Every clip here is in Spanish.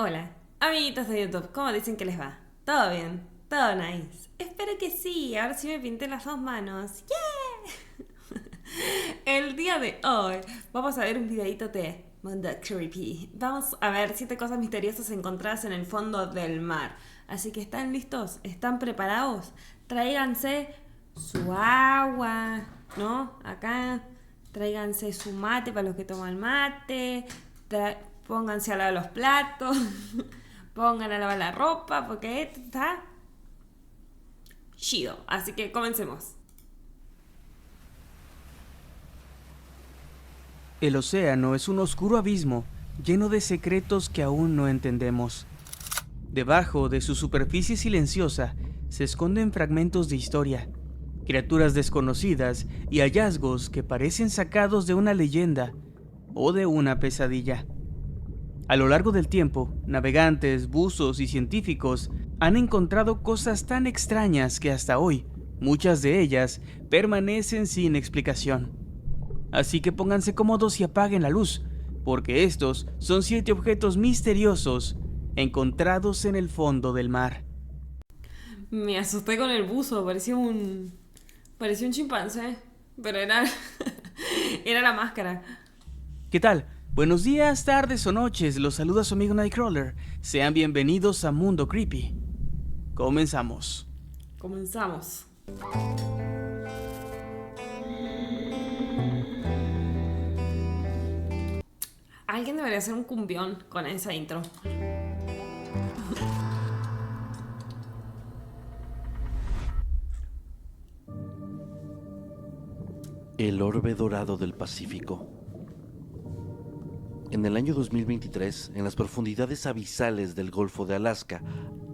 Hola, amiguitos de YouTube, ¿cómo dicen que les va? ¿Todo bien? ¿Todo nice? Espero que sí, ahora sí me pinté las dos manos. ¡Yeah! El día de hoy vamos a ver un videito de Mundo Creepy. Vamos a ver 7 cosas misteriosas encontradas en el fondo del mar. Así que ¿están listos? ¿Están preparados? Tráiganse su agua, ¿no? Acá. Tráiganse su mate para los que toman mate. Pónganse a lavar los platos. Pongan a lavar la ropa porque esto está chido. Así que comencemos. El océano es un oscuro abismo lleno de secretos que aún no entendemos. Debajo de su superficie silenciosa se esconden fragmentos de historia, criaturas desconocidas y hallazgos que parecen sacados de una leyenda o de una pesadilla. A lo largo del tiempo, navegantes, buzos y científicos han encontrado cosas tan extrañas que hasta hoy, muchas de ellas permanecen sin explicación. Así que pónganse cómodos y apaguen la luz, porque estos son 7 objetos misteriosos encontrados en el fondo del mar. Me asusté con el buzo, parecía un chimpancé, pero era era la máscara. ¿Qué tal? Buenos días, tardes o noches, los saluda su amigo Nightcrawler. Sean bienvenidos a Mundo Creepy. Comenzamos. Comenzamos. Alguien debería hacer un cumbión con esa intro. El orbe dorado del Pacífico. En el año 2023, en las profundidades abisales del Golfo de Alaska,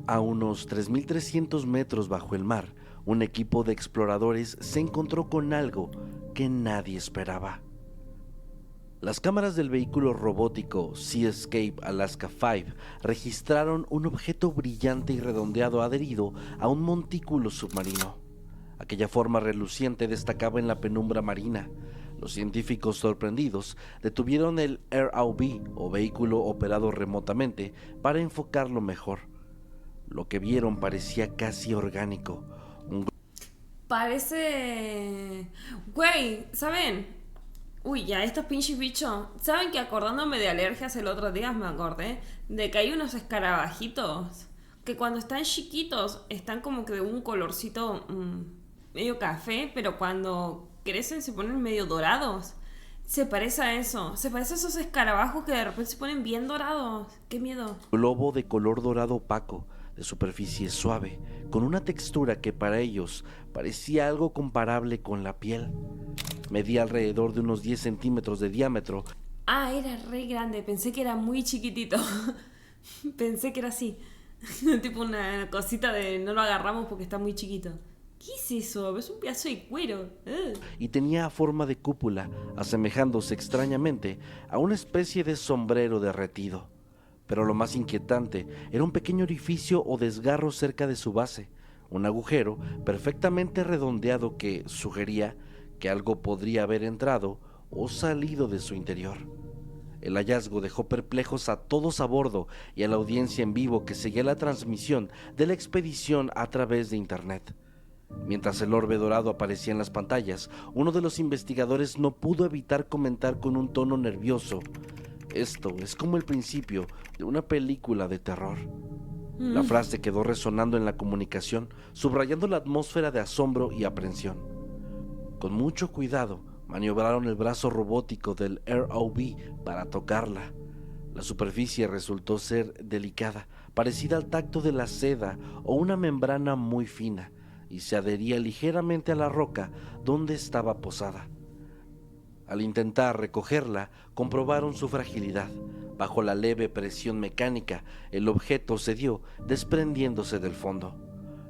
a unos 3.300 metros bajo el mar, un equipo de exploradores se encontró con algo que nadie esperaba. Las cámaras del vehículo robótico Seascape Alaska 5 registraron un objeto brillante y redondeado adherido a un montículo submarino. Aquella forma reluciente destacaba en la penumbra marina. Los científicos, sorprendidos, detuvieron el ROV o vehículo operado remotamente para enfocarlo mejor. Lo que vieron parecía casi orgánico. Parece... Güey, ¿saben? Uy, ya, estos pinches bichos. ¿Saben que acordándome de alergias el otro día me acordé de que hay unos escarabajitos que cuando están chiquitos están como que de un colorcito medio café, pero cuando crecen se ponen medio dorados? Se parece a eso. Se parece a esos escarabajos que de repente se ponen bien dorados. ¡Qué miedo! Globo de color dorado opaco, de superficie suave, con una textura que para ellos parecía algo comparable con la piel. Medía alrededor de unos 10 centímetros de diámetro. Ah, era re grande. Pensé que era muy chiquitito. Pensé que era así. Tipo una cosita de no lo agarramos porque está muy chiquito. ¿Qué es eso? Es un pedazo de cuero. Ugh. Y tenía forma de cúpula, asemejándose extrañamente a una especie de sombrero derretido. Pero lo más inquietante era un pequeño orificio o desgarro cerca de su base, un agujero perfectamente redondeado que sugería que algo podría haber entrado o salido de su interior. El hallazgo dejó perplejos a todos a bordo y a la audiencia en vivo que seguía la transmisión de la expedición a través de internet. Mientras el orbe dorado aparecía en las pantallas, uno de los investigadores no pudo evitar comentar con un tono nervioso: esto es como el principio de una película de terror. La frase quedó resonando en la comunicación, subrayando la atmósfera de asombro y aprensión. Con mucho cuidado, maniobraron el brazo robótico del ROV para tocarla. La superficie resultó ser delicada, parecida al tacto de la seda o una membrana muy fina, y se adhería ligeramente a la roca donde estaba posada. Al intentar recogerla, comprobaron su fragilidad. Bajo la leve presión mecánica, el objeto cedió, desprendiéndose del fondo.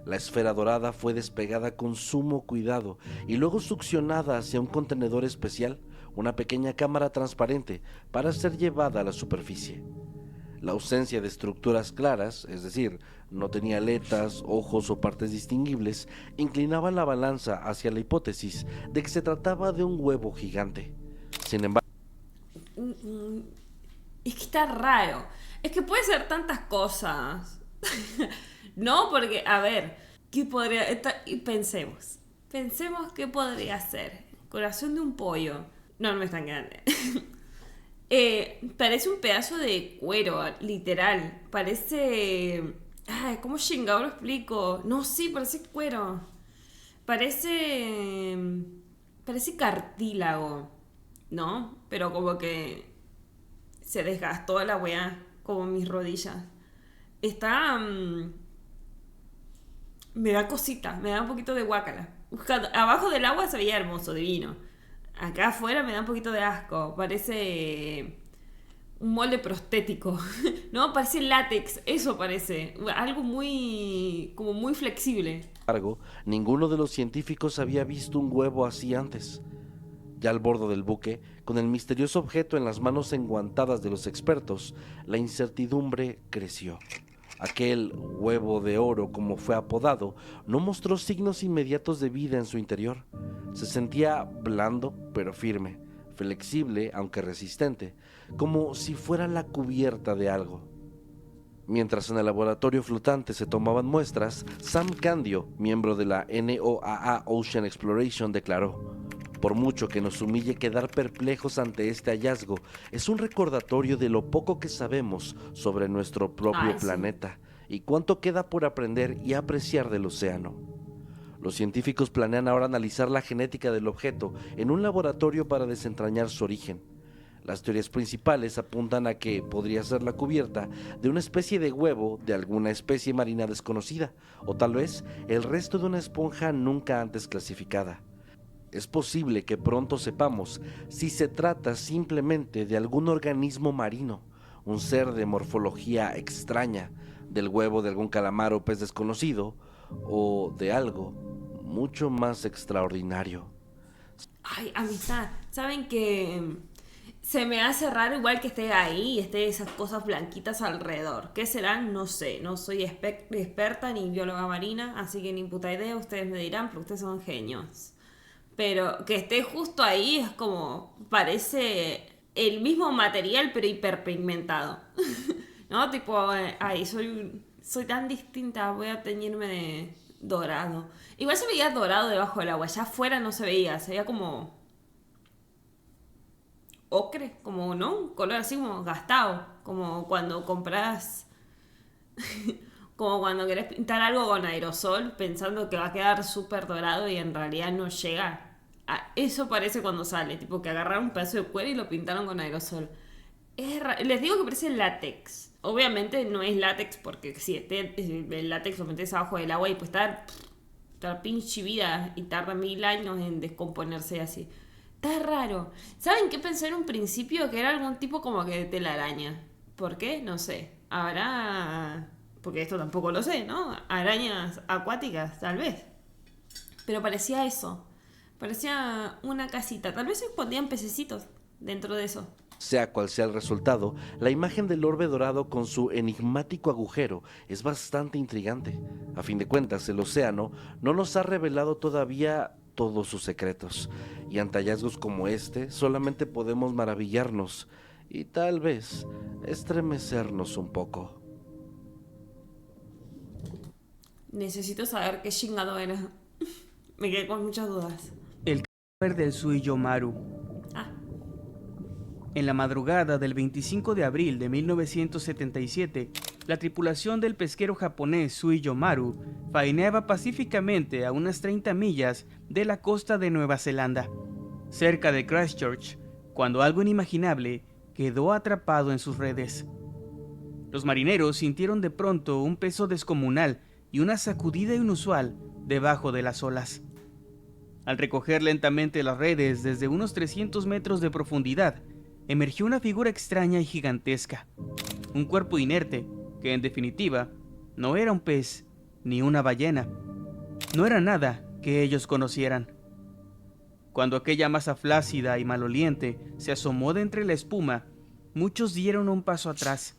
La esfera dorada fue despegada con sumo cuidado y luego succionada hacia un contenedor especial, una pequeña cámara transparente, para ser llevada a la superficie. La ausencia de estructuras claras, es decir, no tenía aletas, ojos o partes distinguibles, inclinaba la balanza hacia la hipótesis de que se trataba de un huevo gigante. Sin embargo, Es que está raro. Es que puede ser tantas cosas. No, porque, a ver, ¿qué podría...? Y pensemos. Pensemos qué podría ser. Corazón de un pollo. No, no es tan grande. Parece un pedazo de cuero, literal. Parece... Ay, ¿cómo chingado lo explico? No, sí, parece cuero. Parece... Parece cartílago, ¿no? Pero como que se desgastó la weá, como mis rodillas. Está... me da cosita, me da un poquito de guácala. Abajo del agua se veía hermoso, divino. Acá afuera me da un poquito de asco. Parece un molde prostético. No, parece látex. Eso parece. Algo muy... como muy flexible. Sin embargo, ninguno de los científicos había visto un huevo así antes. Ya al bordo del buque, con el misterioso objeto en las manos enguantadas de los expertos, la incertidumbre creció. Aquel huevo de oro, como fue apodado, no mostró signos inmediatos de vida en su interior. Se sentía blando pero firme, flexible aunque resistente, como si fuera la cubierta de algo. Mientras en el laboratorio flotante se tomaban muestras, Sam Candio, miembro de la NOAA Ocean Exploration, declaró: por mucho que nos humille quedar perplejos ante este hallazgo, es un recordatorio de lo poco que sabemos sobre nuestro propio planeta y cuánto queda por aprender y apreciar del océano. Los científicos planean ahora analizar la genética del objeto en un laboratorio para desentrañar su origen. Las teorías principales apuntan a que podría ser la cubierta de una especie de huevo de alguna especie marina desconocida, o tal vez el resto de una esponja nunca antes clasificada. Es posible que pronto sepamos si se trata simplemente de algún organismo marino, un ser de morfología extraña, del huevo de algún calamar o pez desconocido, o de algo mucho más extraordinario. Ay, amistad, ¿saben que se me hace raro igual que esté ahí y esté esas cosas blanquitas alrededor? ¿Qué serán? No sé, no soy experta ni bióloga marina, así que ni puta idea, ustedes me dirán, pero ustedes son genios. Pero que esté justo ahí es como, parece el mismo material pero hiperpigmentado. ¿No? Tipo, ay, soy tan distinta, voy a teñirme de dorado. Igual se veía dorado debajo del agua, allá afuera no se veía, se veía como ocre, como, ¿no? Un color así como gastado, como cuando compras, como cuando querés pintar algo con aerosol pensando que va a quedar súper dorado y en realidad no llega. Eso parece cuando sale, tipo que agarraron un pedazo de cuero y lo pintaron con aerosol. Les digo que parece látex. Obviamente no es látex porque si el látex lo metes abajo del agua y pues está pinche vida y tarda 1000 años en descomponerse así. Está raro. ¿Saben qué pensé en un principio? Que era algún tipo como que de telaraña. ¿Por qué? No sé. Habrá... Porque esto tampoco lo sé, ¿no? Arañas acuáticas, tal vez. Pero parecía eso. Parecía una casita. Tal vez se escondían pececitos dentro de eso. Sea cual sea el resultado, la imagen del orbe dorado con su enigmático agujero es bastante intrigante. A fin de cuentas, el océano no nos ha revelado todavía todos sus secretos, y ante hallazgos como este solamente podemos maravillarnos y tal vez estremecernos un poco. Necesito saber qué chingado era. Me quedé con muchas dudas. El cadáver del Suiyomaru. En la madrugada del 25 de abril de 1977, la tripulación del pesquero japonés Suiyomaru faeneaba pacíficamente a unas 30 millas de la costa de Nueva Zelanda, cerca de Christchurch, cuando algo inimaginable quedó atrapado en sus redes. Los marineros sintieron de pronto un peso descomunal y una sacudida inusual debajo de las olas. Al recoger lentamente las redes desde unos 300 metros de profundidad, emergió una figura extraña y gigantesca, un cuerpo inerte que en definitiva no era un pez ni una ballena, no era nada que ellos conocieran. Cuando aquella masa flácida y maloliente se asomó de entre la espuma, muchos dieron un paso atrás.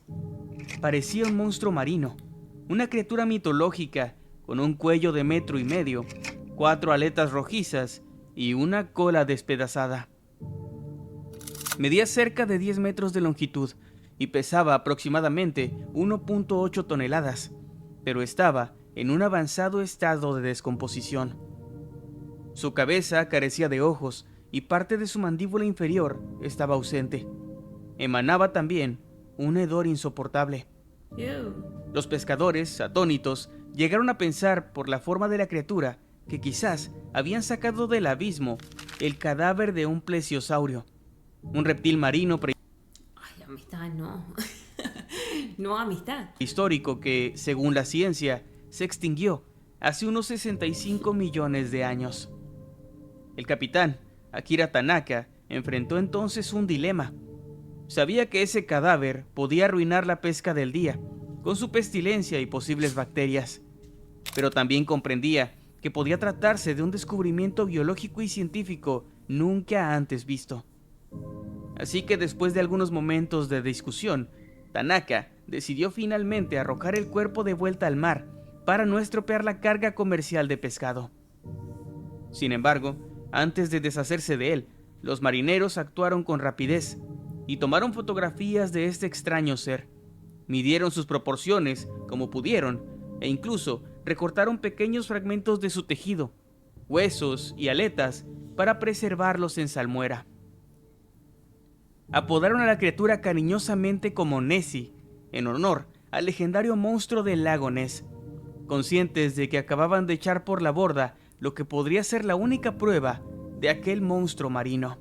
Parecía un monstruo marino, una criatura mitológica con un cuello de 1,5 metros, 4 aletas rojizas y una cola despedazada. Medía cerca de 10 metros de longitud y pesaba aproximadamente 1.8 toneladas, pero estaba en un avanzado estado de descomposición. Su cabeza carecía de ojos y parte de su mandíbula inferior estaba ausente. Emanaba también un hedor insoportable. Ew. Los pescadores, atónitos, llegaron a pensar por la forma de la criatura que quizás habían sacado del abismo el cadáver de un plesiosaurio, un reptil marino Ay, amistad, no. No, amistad. prehistórico que, según la ciencia, se extinguió hace unos 65 millones de años. El capitán, Akira Tanaka, enfrentó entonces un dilema. Sabía que ese cadáver podía arruinar la pesca del día, con su pestilencia y posibles bacterias, pero también comprendía que podía tratarse de un descubrimiento biológico y científico nunca antes visto. Así que después de algunos momentos de discusión, Tanaka decidió finalmente arrojar el cuerpo de vuelta al mar para no estropear la carga comercial de pescado. Sin embargo, antes de deshacerse de él, los marineros actuaron con rapidez y tomaron fotografías de este extraño ser. Midieron sus proporciones como pudieron e incluso recortaron pequeños fragmentos de su tejido, huesos y aletas para preservarlos en salmuera. Apodaron a la criatura cariñosamente como Nessie, en honor al legendario monstruo del lago Ness, conscientes de que acababan de echar por la borda lo que podría ser la única prueba de aquel monstruo marino.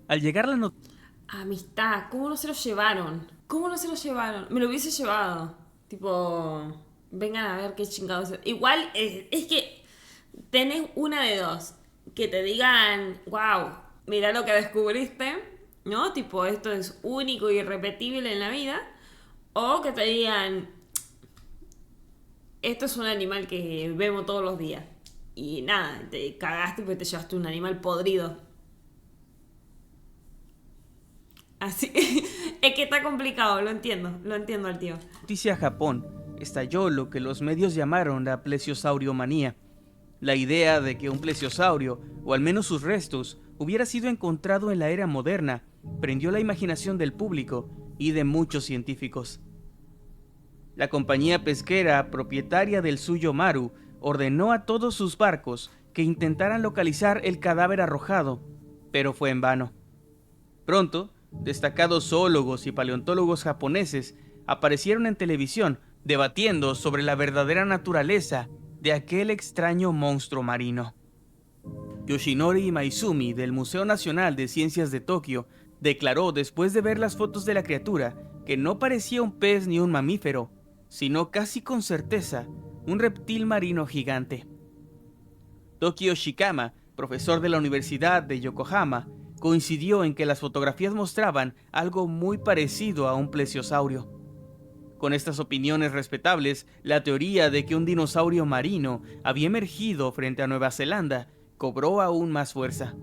Al llegar la noticia, Amistad, ¿cómo no se lo llevaron? ¿Cómo no se lo llevaron? Me lo hubiese llevado. Tipo, vengan a ver qué chingados. Igual es que tenés una de dos. Que te digan, wow, mira lo que descubriste, ¿no? Tipo, esto es único y irrepetible en la vida. O que te digan, esto es un animal que vemos todos los días. Y nada, te cagaste porque te llevaste un animal podrido. Así, es que está complicado, lo entiendo al tío. a Japón, estalló lo que los medios llamaron la plesiosauriomanía. La idea de que un plesiosaurio, o al menos sus restos, hubiera sido encontrado en la era moderna, prendió la imaginación del público y de muchos científicos. La compañía pesquera propietaria del Suyo Maru ordenó a todos sus barcos que intentaran localizar el cadáver arrojado, pero fue en vano. Pronto, destacados zoólogos y paleontólogos japoneses aparecieron en televisión debatiendo sobre la verdadera naturaleza de aquel extraño monstruo marino. Yoshinori Maizumi, del Museo Nacional de Ciencias de Tokio, declaró después de ver las fotos de la criatura que no parecía un pez ni un mamífero, sino casi con certeza un reptil marino gigante. Tokio Shikama, profesor de la Universidad de Yokohama, coincidió en que las fotografías mostraban algo muy parecido a un plesiosaurio. Con estas opiniones respetables, la teoría de que un dinosaurio marino había emergido frente a Nueva Zelanda cobró aún más fuerza.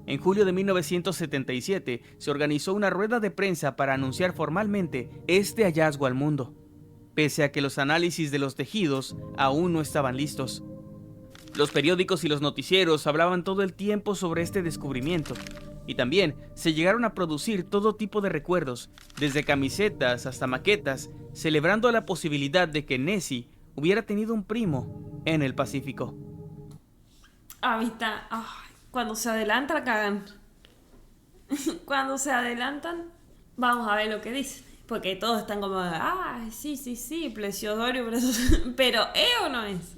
En julio de 1977 se organizó una rueda de prensa para anunciar formalmente este hallazgo al mundo, pese a que los análisis de los tejidos aún no estaban listos. Los periódicos y los noticieros hablaban todo el tiempo sobre este descubrimiento, y también se llegaron a producir todo tipo de recuerdos, desde camisetas hasta maquetas, celebrando la posibilidad de que Nessie hubiera tenido un primo en el Pacífico. Amistad, ay, cuando se adelantan, cagan. Cuando se adelantan, vamos a ver lo que dicen. Porque todos están como, sí, plesiosaurio, pero ¿es o no es?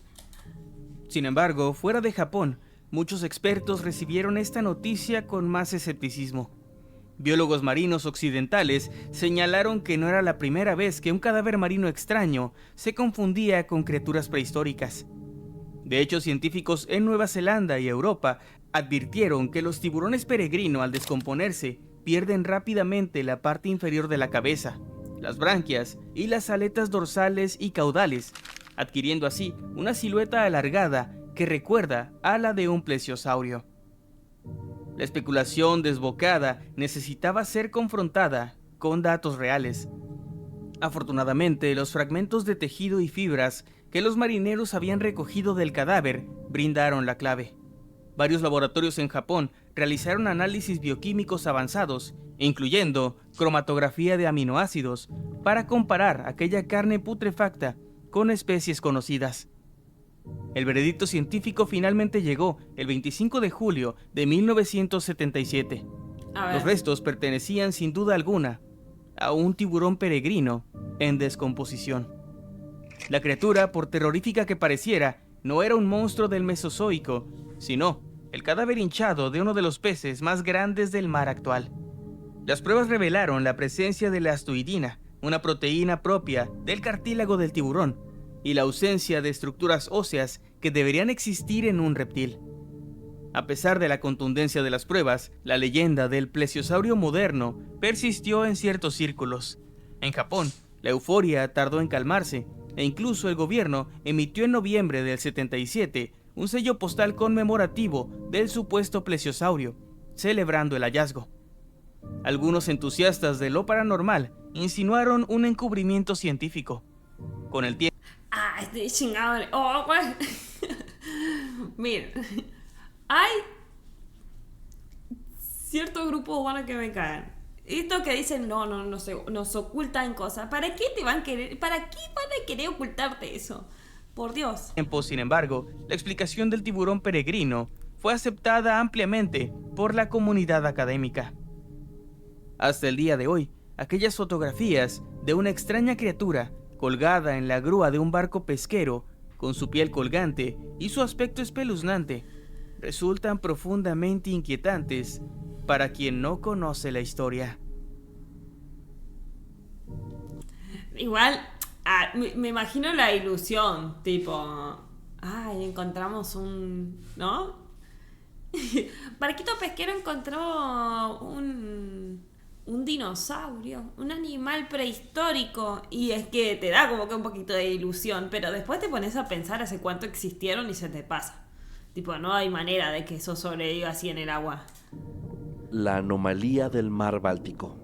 Sin embargo, fuera de Japón, muchos expertos recibieron esta noticia con más escepticismo. Biólogos marinos occidentales señalaron que no era la primera vez que un cadáver marino extraño se confundía con criaturas prehistóricas. De hecho, científicos en Nueva Zelanda y Europa advirtieron que los tiburones peregrino al descomponerse pierden rápidamente la parte inferior de la cabeza, las branquias y las aletas dorsales y caudales, adquiriendo así una silueta alargada que recuerda a la de un plesiosaurio. La especulación desbocada necesitaba ser confrontada con datos reales. Afortunadamente, los fragmentos de tejido y fibras que los marineros habían recogido del cadáver brindaron la clave. Varios laboratorios en Japón realizaron análisis bioquímicos avanzados, incluyendo cromatografía de aminoácidos, para comparar aquella carne putrefacta con especies conocidas. El veredicto científico finalmente llegó el 25 de julio de 1977. Los restos pertenecían sin duda alguna a un tiburón peregrino en descomposición. La criatura, por terrorífica que pareciera, no era un monstruo del Mesozoico, sino el cadáver hinchado de uno de los peces más grandes del mar actual. Las pruebas revelaron la presencia de la astoidina, una proteína propia del cartílago del tiburón, y la ausencia de estructuras óseas que deberían existir en un reptil. A pesar de la contundencia de las pruebas, la leyenda del plesiosaurio moderno persistió en ciertos círculos. En Japón, la euforia tardó en calmarse, e incluso el gobierno emitió en noviembre del 77 un sello postal conmemorativo del supuesto plesiosaurio, celebrando el hallazgo. Algunos entusiastas de lo paranormal insinuaron un encubrimiento científico. Con el tiempo... Estoy chingado. Oh, güey. Mira, hay cierto grupo humano que me cagan. Esto que dicen, no sé, nos ocultan cosas. ¿Para qué te van a querer? ¿Para qué van a querer ocultarte eso? Por Dios. Sin embargo, la explicación del tiburón peregrino fue aceptada ampliamente por la comunidad académica. Hasta el día de hoy, aquellas fotografías de una extraña criatura colgada en la grúa de un barco pesquero, con su piel colgante y su aspecto espeluznante, resultan profundamente inquietantes para quien no conoce la historia. Igual, me imagino la ilusión, tipo, encontramos ¿no? Barquito pesquero encontró un dinosaurio, un animal prehistórico, y es que te da como que un poquito de ilusión, pero después te pones a pensar hace cuánto existieron y se te pasa. Tipo, no hay manera de que eso sobreviva así en el agua. La anomalía del mar Báltico.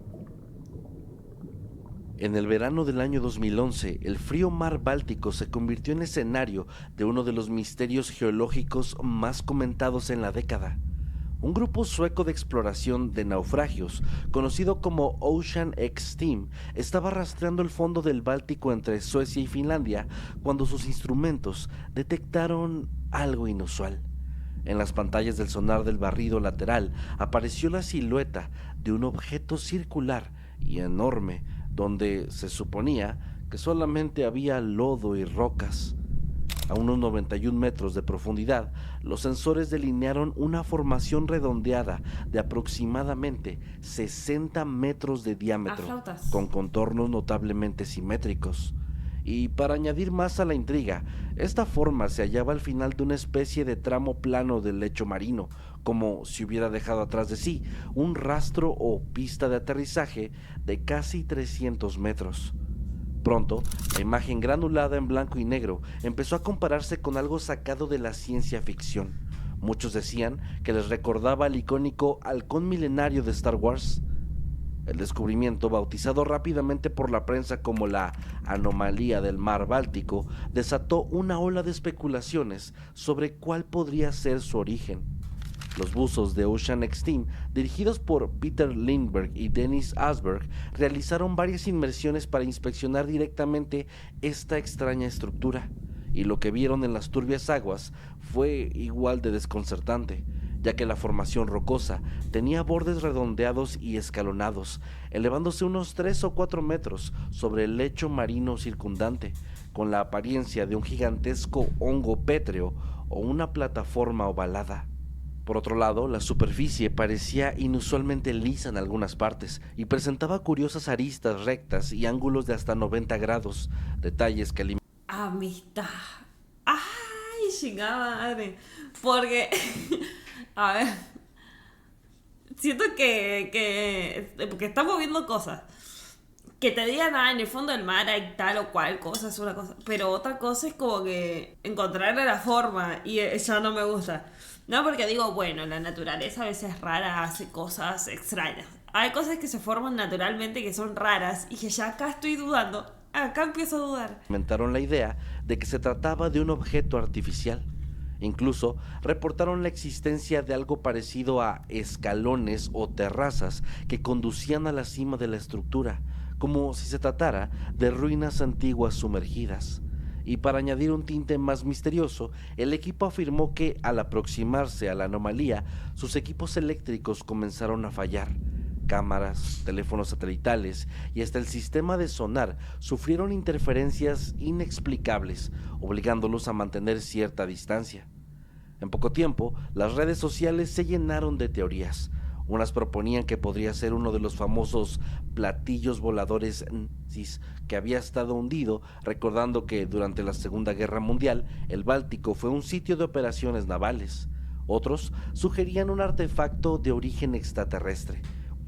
En el verano del año 2011, el frío mar Báltico se convirtió en escenario de uno de los misterios geológicos más comentados en la década. Un grupo sueco de exploración de naufragios, conocido como Ocean X Team, estaba rastreando el fondo del Báltico entre Suecia y Finlandia cuando sus instrumentos detectaron algo inusual. En las pantallas del sonar del barrido lateral apareció la silueta de un objeto circular y enorme, donde se suponía que solamente había lodo y rocas. A unos 91 metros de profundidad, los sensores delinearon una formación redondeada de aproximadamente 60 metros de diámetro, con contornos notablemente simétricos. Y para añadir más a la intriga, esta forma se hallaba al final de una especie de tramo plano del lecho marino, como si hubiera dejado atrás de sí un rastro o pista de aterrizaje de casi 300 metros. Pronto, la imagen granulada en blanco y negro empezó a compararse con algo sacado de la ciencia ficción. Muchos decían que les recordaba al icónico halcón milenario de Star Wars. El descubrimiento, bautizado rápidamente por la prensa como la anomalía del mar Báltico, desató una ola de especulaciones sobre cuál podría ser su origen. Los buzos de Ocean X Team, dirigidos por Peter Lindbergh y Dennis Asberg, realizaron varias inmersiones para inspeccionar directamente esta extraña estructura, y lo que vieron en las turbias aguas fue igual de desconcertante, ya que la formación rocosa tenía bordes redondeados y escalonados, elevándose unos 3 o 4 metros sobre el lecho marino circundante, con la apariencia de un gigantesco hongo pétreo o una plataforma ovalada. Por otro lado, la superficie parecía inusualmente lisa en algunas partes y presentaba curiosas aristas rectas y ángulos de hasta 90 grados, detalles que Amistad. Ay, chingada madre. Porque, a ver, siento porque estamos viendo cosas. Que te digan, en el fondo del mar hay tal o cual cosa, es una cosa. Pero otra cosa es como que encontrarle la forma, y eso no me gusta. No, porque digo, bueno, la naturaleza a veces es rara, hace cosas extrañas. Hay cosas que se forman naturalmente que son raras y que ya acá estoy dudando. Acá empiezo a dudar. Inventaron la idea de que se trataba de un objeto artificial. Incluso reportaron la existencia de algo parecido a escalones o terrazas que conducían a la cima de la estructura, como si se tratara de ruinas antiguas sumergidas. Y para añadir un tinte más misterioso, el equipo afirmó que al aproximarse a la anomalía, sus equipos eléctricos comenzaron a fallar. Cámaras, teléfonos satelitales y hasta el sistema de sonar sufrieron interferencias inexplicables, obligándolos a mantener cierta distancia. En poco tiempo, las redes sociales se llenaron de teorías. Unas proponían que podría ser uno de los famosos platillos voladores nazis que había estado hundido, recordando que durante la Segunda Guerra Mundial el Báltico fue un sitio de operaciones navales. Otros sugerían un artefacto de origen extraterrestre,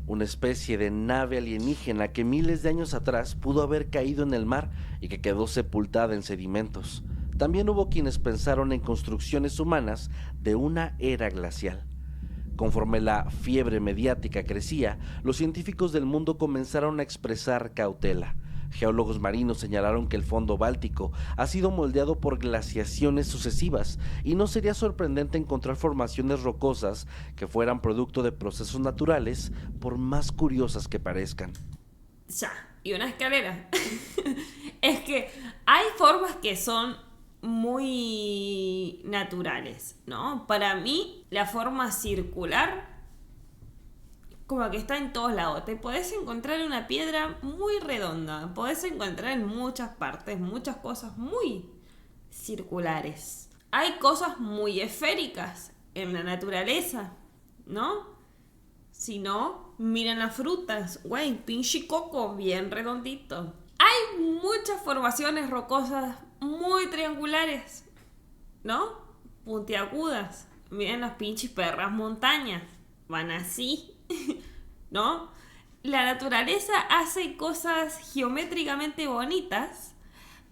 una especie de nave alienígena que miles de años atrás pudo haber caído en el mar y que quedó sepultada en sedimentos. También hubo quienes pensaron en construcciones humanas de una era glacial. Conforme la fiebre mediática crecía, los científicos del mundo comenzaron a expresar cautela. Geólogos marinos señalaron que el fondo báltico ha sido moldeado por glaciaciones sucesivas y no sería sorprendente encontrar formaciones rocosas que fueran producto de procesos naturales, por más curiosas que parezcan. Ya, y una escalera. Es que hay formas que son muy naturales, ¿no? Para mí, la forma circular, como que está en todos lados. Te podés encontrar una piedra muy redonda, podés encontrar en muchas partes, muchas cosas muy circulares. Hay cosas muy esféricas en la naturaleza, ¿no? Si no, miren las frutas, güey, pinche coco, bien redondito. Hay muchas formaciones rocosas muy triangulares, ¿no? Puntiagudas. Miren las pinches perras montañas. Van así, ¿no? La naturaleza hace cosas geométricamente bonitas,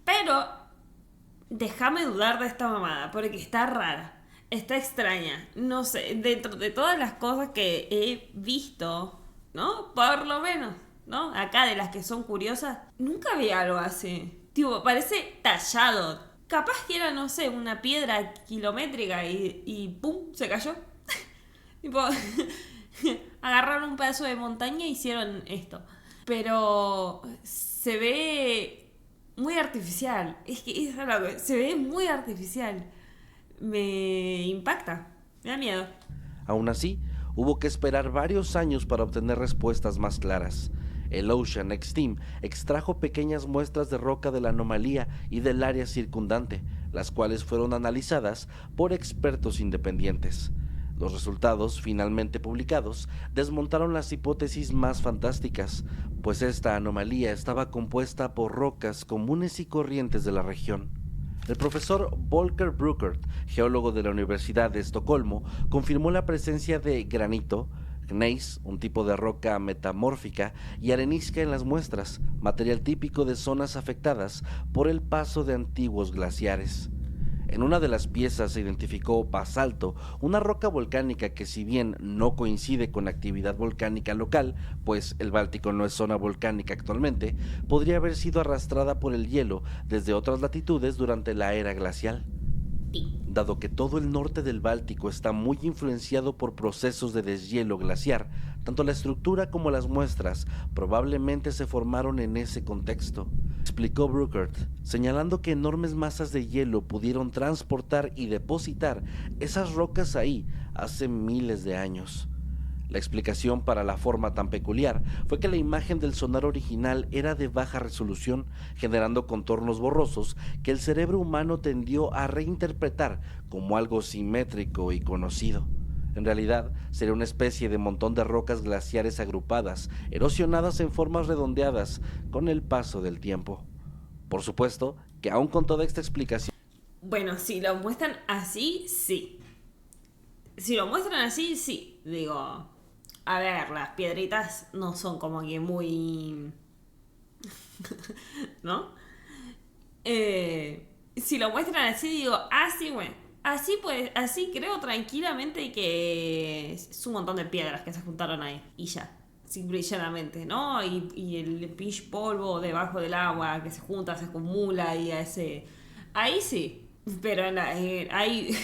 pero déjame dudar de esta mamada, porque está rara, está extraña. No sé, dentro de todas las cosas que he visto, ¿no? Por lo menos, ¿no? Acá de las que son curiosas, nunca vi algo así. Tipo, parece tallado. Capaz que era, no sé, una piedra kilométrica y ¡pum! Se cayó. Tipo, agarraron un pedazo de montaña e hicieron esto. Pero se ve muy artificial. Es que es algo, se ve muy artificial. Me impacta. Me da miedo. Aún así, hubo que esperar varios años para obtener respuestas más claras. El Ocean X Team extrajo pequeñas muestras de roca de la anomalía y del área circundante, las cuales fueron analizadas por expertos independientes. Los resultados, finalmente publicados, desmontaron las hipótesis más fantásticas, pues esta anomalía estaba compuesta por rocas comunes y corrientes de la región. El profesor Volker Bruckert, geólogo de la Universidad de Estocolmo, confirmó la presencia de granito, gneiss, un tipo de roca metamórfica, y arenisca en las muestras, material típico de zonas afectadas por el paso de antiguos glaciares. En una de las piezas se identificó basalto, una roca volcánica que, si bien no coincide con actividad volcánica local, pues el Báltico no es zona volcánica actualmente, podría haber sido arrastrada por el hielo desde otras latitudes durante la era glacial. Dado que todo el norte del Báltico está muy influenciado por procesos de deshielo glaciar, tanto la estructura como las muestras probablemente se formaron en ese contexto, explicó Bruckert, señalando que enormes masas de hielo pudieron transportar y depositar esas rocas ahí hace miles de años. La explicación para la forma tan peculiar fue que la imagen del sonar original era de baja resolución, generando contornos borrosos que el cerebro humano tendió a reinterpretar como algo simétrico y conocido. En realidad, sería una especie de montón de rocas glaciares agrupadas, erosionadas en formas redondeadas con el paso del tiempo. Por supuesto que aún con toda esta explicación... Bueno, si lo muestran así, sí. Si lo muestran así, sí. Digo, a ver, las piedritas no son como que muy... ¿no? Si lo muestran así, digo, sí, bueno. Así pues, así creo tranquilamente que es un montón de piedras que se juntaron ahí. Y ya, simple y llanamente, ¿no? Y el pinche polvo debajo del agua que se junta, se acumula y a ese... Ahí sí. Pero hay,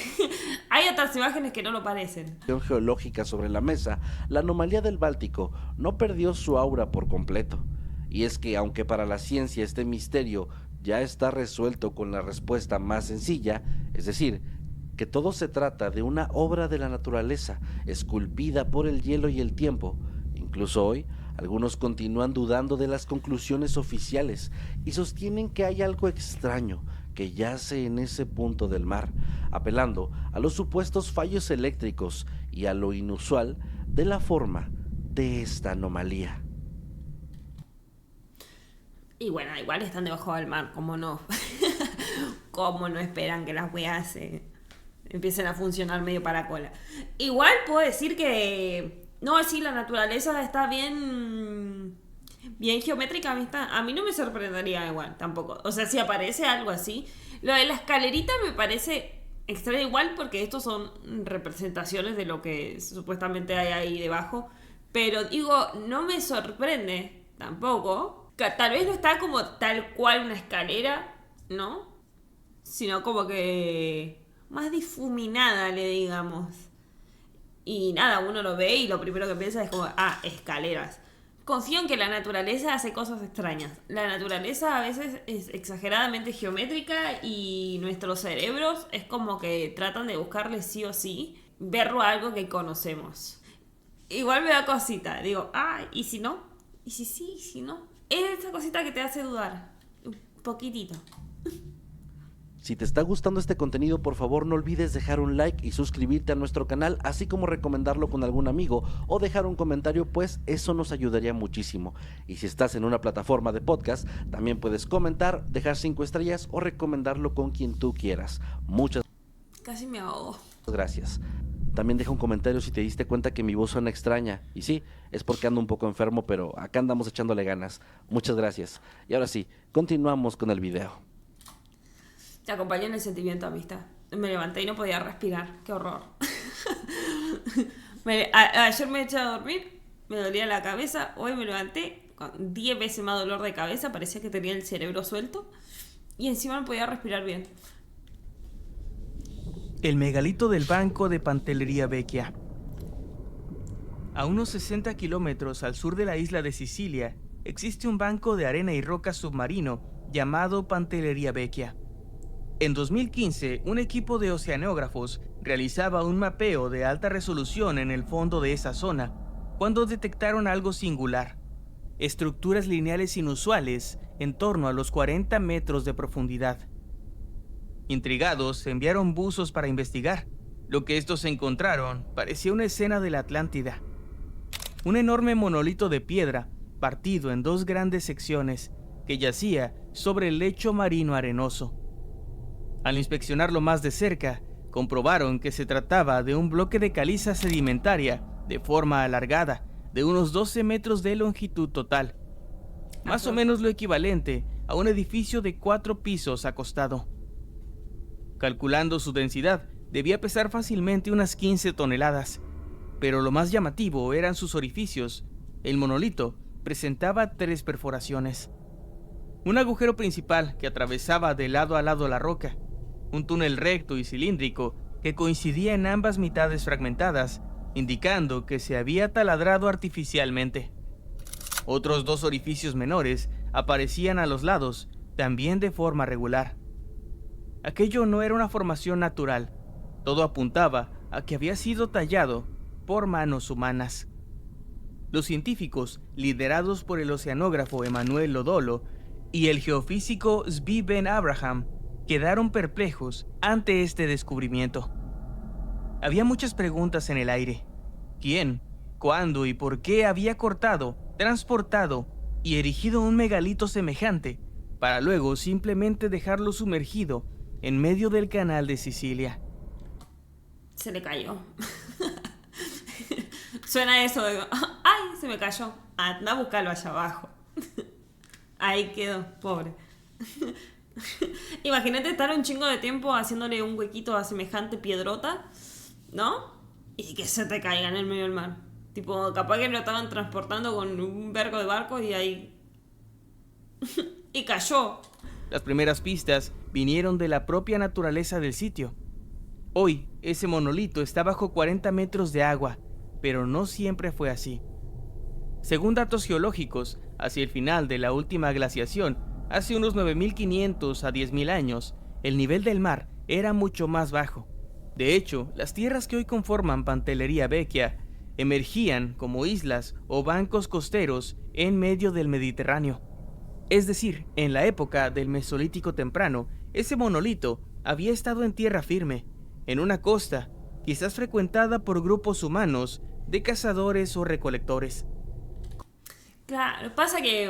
hay otras imágenes que no lo parecen. Geológica sobre la mesa, la anomalía del Báltico no perdió su aura por completo. Y es que aunque para la ciencia este misterio ya está resuelto con la respuesta más sencilla, es decir, que todo se trata de una obra de la naturaleza, esculpida por el hielo y el tiempo, incluso hoy, algunos continúan dudando de las conclusiones oficiales y sostienen que hay algo extraño que yace en ese punto del mar, apelando a los supuestos fallos eléctricos y a lo inusual de la forma de esta anomalía. Y bueno, igual están debajo del mar, ¿cómo no? ¿Cómo no esperan que las weas empiecen a funcionar medio para cola? Igual puedo decir que... No, sí, la naturaleza está bien geométrica. A mí no me sorprendería igual, tampoco. O sea, si aparece algo así. Lo de la escalerita me parece extraño igual porque estos son representaciones de lo que supuestamente hay ahí debajo. Pero digo, no me sorprende tampoco. Tal vez no está como tal cual una escalera, ¿no? Sino como que más difuminada, le digamos. Y nada, uno lo ve y lo primero que piensa es como, escaleras. Confío en que la naturaleza hace cosas extrañas. La naturaleza a veces es exageradamente geométrica y nuestros cerebros es como que tratan de buscarle sí o sí verlo a algo que conocemos. Igual me da cosita. Digo, ¿y si no? ¿Y si sí? ¿Y si no? Es esa cosita que te hace dudar. Un poquitito. Si te está gustando este contenido, por favor no olvides dejar un like y suscribirte a nuestro canal, así como recomendarlo con algún amigo o dejar un comentario, pues eso nos ayudaría muchísimo. Y si estás en una plataforma de podcast, también puedes comentar, dejar 5 estrellas o recomendarlo con quien tú quieras. Muchas Casi me ahogo. gracias. También deja un comentario si te diste cuenta que mi voz suena extraña. Y sí, es porque ando un poco enfermo, pero acá andamos echándole ganas. Muchas gracias. Y ahora sí, continuamos con el video. Te acompañé en el sentimiento, amistad. Me levanté y no podía respirar. Qué horror. Ayer me eché a dormir, me dolía la cabeza. Hoy me levanté con 10 veces más dolor de cabeza. Parecía que tenía el cerebro suelto. Y encima no podía respirar bien. El megalito del Banco de Pantelleria Vecchia. A unos 60 kilómetros al sur de la isla de Sicilia, existe un banco de arena y roca submarino llamado Pantelleria Vecchia. En 2015, un equipo de oceanógrafos realizaba un mapeo de alta resolución en el fondo de esa zona, cuando detectaron algo singular: estructuras lineales inusuales en torno a los 40 metros de profundidad. Intrigados, enviaron buzos para investigar. Lo que estos encontraron parecía una escena de la Atlántida. Un enorme monolito de piedra, partido en 2 grandes secciones, que yacía sobre el lecho marino arenoso. Al inspeccionarlo más de cerca, comprobaron que se trataba de un bloque de caliza sedimentaria de forma alargada, de unos 12 metros de longitud total, más o menos lo equivalente a un edificio de 4 pisos acostado. Calculando su densidad, debía pesar fácilmente unas 15 toneladas, pero lo más llamativo eran sus orificios. El monolito presentaba 3 perforaciones. Un agujero principal que atravesaba de lado a lado la roca, un túnel recto y cilíndrico que coincidía en ambas mitades fragmentadas, indicando que se había taladrado artificialmente. Otros 2 orificios menores aparecían a los lados, también de forma regular. Aquello no era una formación natural. Todo apuntaba a que había sido tallado por manos humanas. Los científicos, liderados por el oceanógrafo Emanuel Lodolo y el geofísico Zvi Ben Abraham, quedaron perplejos ante este descubrimiento. Había muchas preguntas en el aire. ¿Quién, cuándo y por qué había cortado, transportado y erigido un megalito semejante para luego simplemente dejarlo sumergido en medio del canal de Sicilia? Se le cayó. Suena eso de... ¡Ay! Se me cayó. Anda a buscarlo allá abajo. Ahí quedó, pobre. Imagínate estar un chingo de tiempo haciéndole un huequito a semejante piedrota, ¿no? Y que se te caiga en el medio del mar. Tipo, capaz que lo estaban transportando con un vergo de barcos y ahí... y cayó. Las primeras pistas vinieron de la propia naturaleza del sitio. Hoy, ese monolito está bajo 40 metros de agua, pero no siempre fue así. Según datos geológicos, hacia el final de la última glaciación, hace unos 9.500 a 10.000 años, el nivel del mar era mucho más bajo. De hecho, las tierras que hoy conforman Pantelleria Vecchia emergían como islas o bancos costeros en medio del Mediterráneo. Es decir, en la época del Mesolítico temprano, ese monolito había estado en tierra firme, en una costa, quizás frecuentada por grupos humanos de cazadores o recolectores. Claro, pasa que,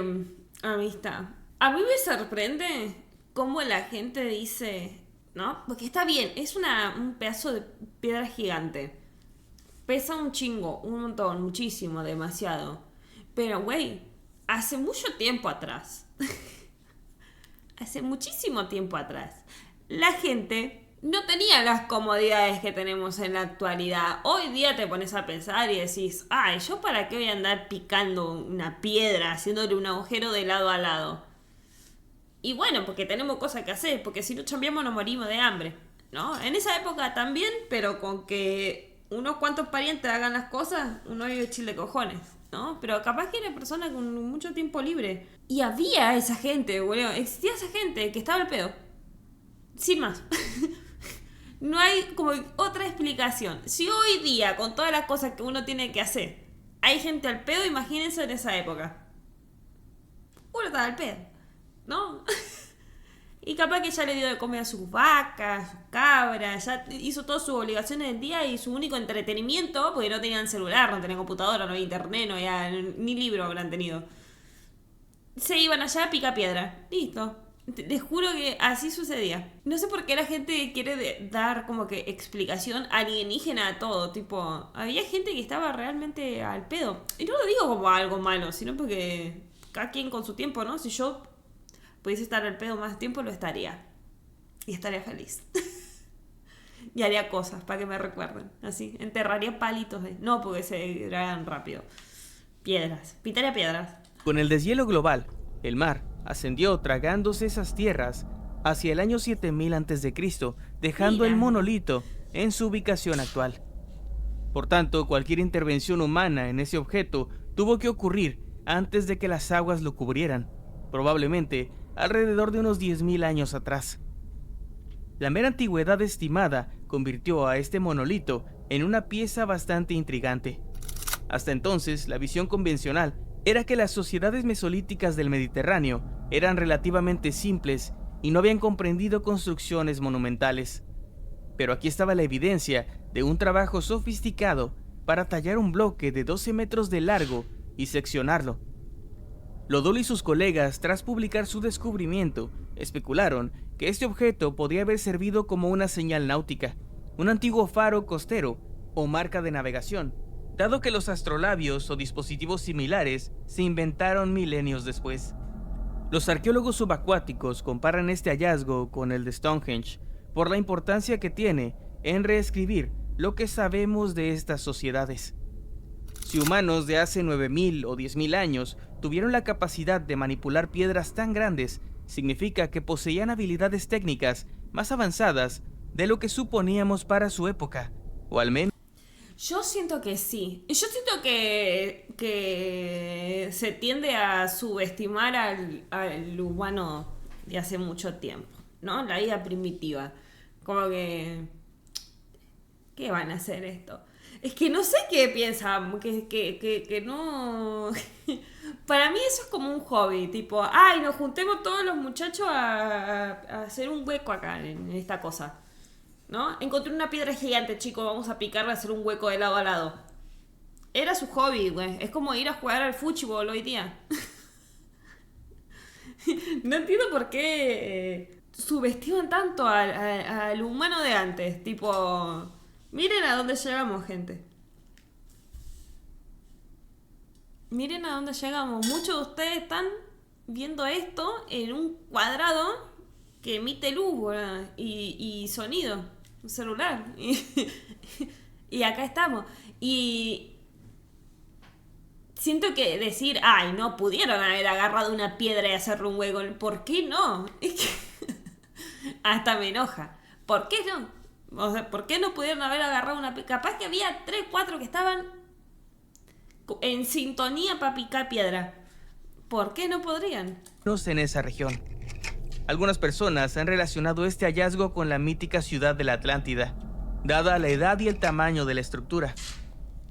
a mí me sorprende cómo la gente dice, ¿no? Porque está bien, es un pedazo de piedra gigante. Pesa un chingo, un montón, muchísimo, demasiado. Pero, güey, hace mucho tiempo atrás, hace muchísimo tiempo atrás, la gente no tenía las comodidades que tenemos en la actualidad. Hoy día te pones a pensar y decís, ay, ¿yo para qué voy a andar picando una piedra, haciéndole un agujero de lado a lado? Y bueno, porque tenemos cosas que hacer, porque si no chambeamos nos morimos de hambre, ¿no? En esa época también, pero con que unos cuantos parientes hagan las cosas, uno vive chile de cojones, ¿no? Pero capaz que era persona con mucho tiempo libre. Y había esa gente, boludo, existía esa gente que estaba al pedo. Sin más. No hay como otra explicación. Si hoy día, con todas las cosas que uno tiene que hacer, hay gente al pedo, imagínense en esa época. Uno estaba al pedo, ¿no? Y capaz que ya le dio de comer a sus vacas, sus cabras, ya hizo todas sus obligaciones del día y su único entretenimiento, porque no tenían celular, no tenían computadora, no había internet, no había ni libro habrán tenido. Se iban allá a picar piedra. Listo. Les juro que así sucedía. No sé por qué la gente quiere dar como que explicación alienígena a todo. Tipo, había gente que estaba realmente al pedo. Y no lo digo como algo malo, sino porque cada quien con su tiempo, ¿no? Si yo pudiese estar al pedo más tiempo, lo estaría. Y estaría feliz. Y haría cosas para que me recuerden. Así, enterraría palitos. No, porque se degradan rápido. Piedras. Pintaría piedras. Con el deshielo global, el mar ascendió tragándose esas tierras hacia el año 7000 a.C., dejando el monolito en su ubicación actual. Por tanto, cualquier intervención humana en ese objeto tuvo que ocurrir antes de que las aguas lo cubrieran, probablemente alrededor de unos 10.000 años atrás. La mera antigüedad estimada convirtió a este monolito en una pieza bastante intrigante. Hasta entonces, la visión convencional era que las sociedades mesolíticas del Mediterráneo eran relativamente simples y no habían comprendido construcciones monumentales. Pero aquí estaba la evidencia de un trabajo sofisticado para tallar un bloque de 12 metros de largo y seccionarlo. Lodolo y sus colegas, tras publicar su descubrimiento, especularon que este objeto podría haber servido como una señal náutica, un antiguo faro costero o marca de navegación, dado que los astrolabios o dispositivos similares se inventaron milenios después. Los arqueólogos subacuáticos comparan este hallazgo con el de Stonehenge por la importancia que tiene en reescribir lo que sabemos de estas sociedades. Si humanos de hace 9.000 o 10.000 años tuvieron la capacidad de manipular piedras tan grandes, significa que poseían habilidades técnicas más avanzadas de lo que suponíamos para su época, o al menos... Yo siento que sí. Yo siento que se tiende a subestimar al humano de hace mucho tiempo, ¿no? La vida primitiva. Como que... ¿Qué van a hacer esto? Es que no sé qué piensan, que no... Para mí eso es como un hobby, tipo, ay, nos juntemos todos los muchachos a hacer un hueco acá en esta cosa. ¿No? Encontré una piedra gigante, chicos, vamos a picarla y hacer un hueco de lado a lado. Era su hobby, güey. Es como ir a jugar al fútbol hoy día. No entiendo por qué subestiman tanto al humano de antes. Tipo, miren a dónde llegamos, gente. Miren a dónde llegamos. Muchos de ustedes están viendo esto en un cuadrado que emite luz, ¿verdad? Y sonido, un celular. Y acá estamos. Y siento que decir, ay, no pudieron haber agarrado una piedra y hacerle un hueco. ¿Por qué no? Es que Hasta me enoja. ¿Por qué no? O sea, ¿por qué no pudieron haber agarrado una... Capaz que había 3, 4 que estaban en sintonía para picar piedra. ¿Por qué no podrían? En esa región. Algunas personas han relacionado este hallazgo con la mítica ciudad de la Atlántida, dada la edad y el tamaño de la estructura.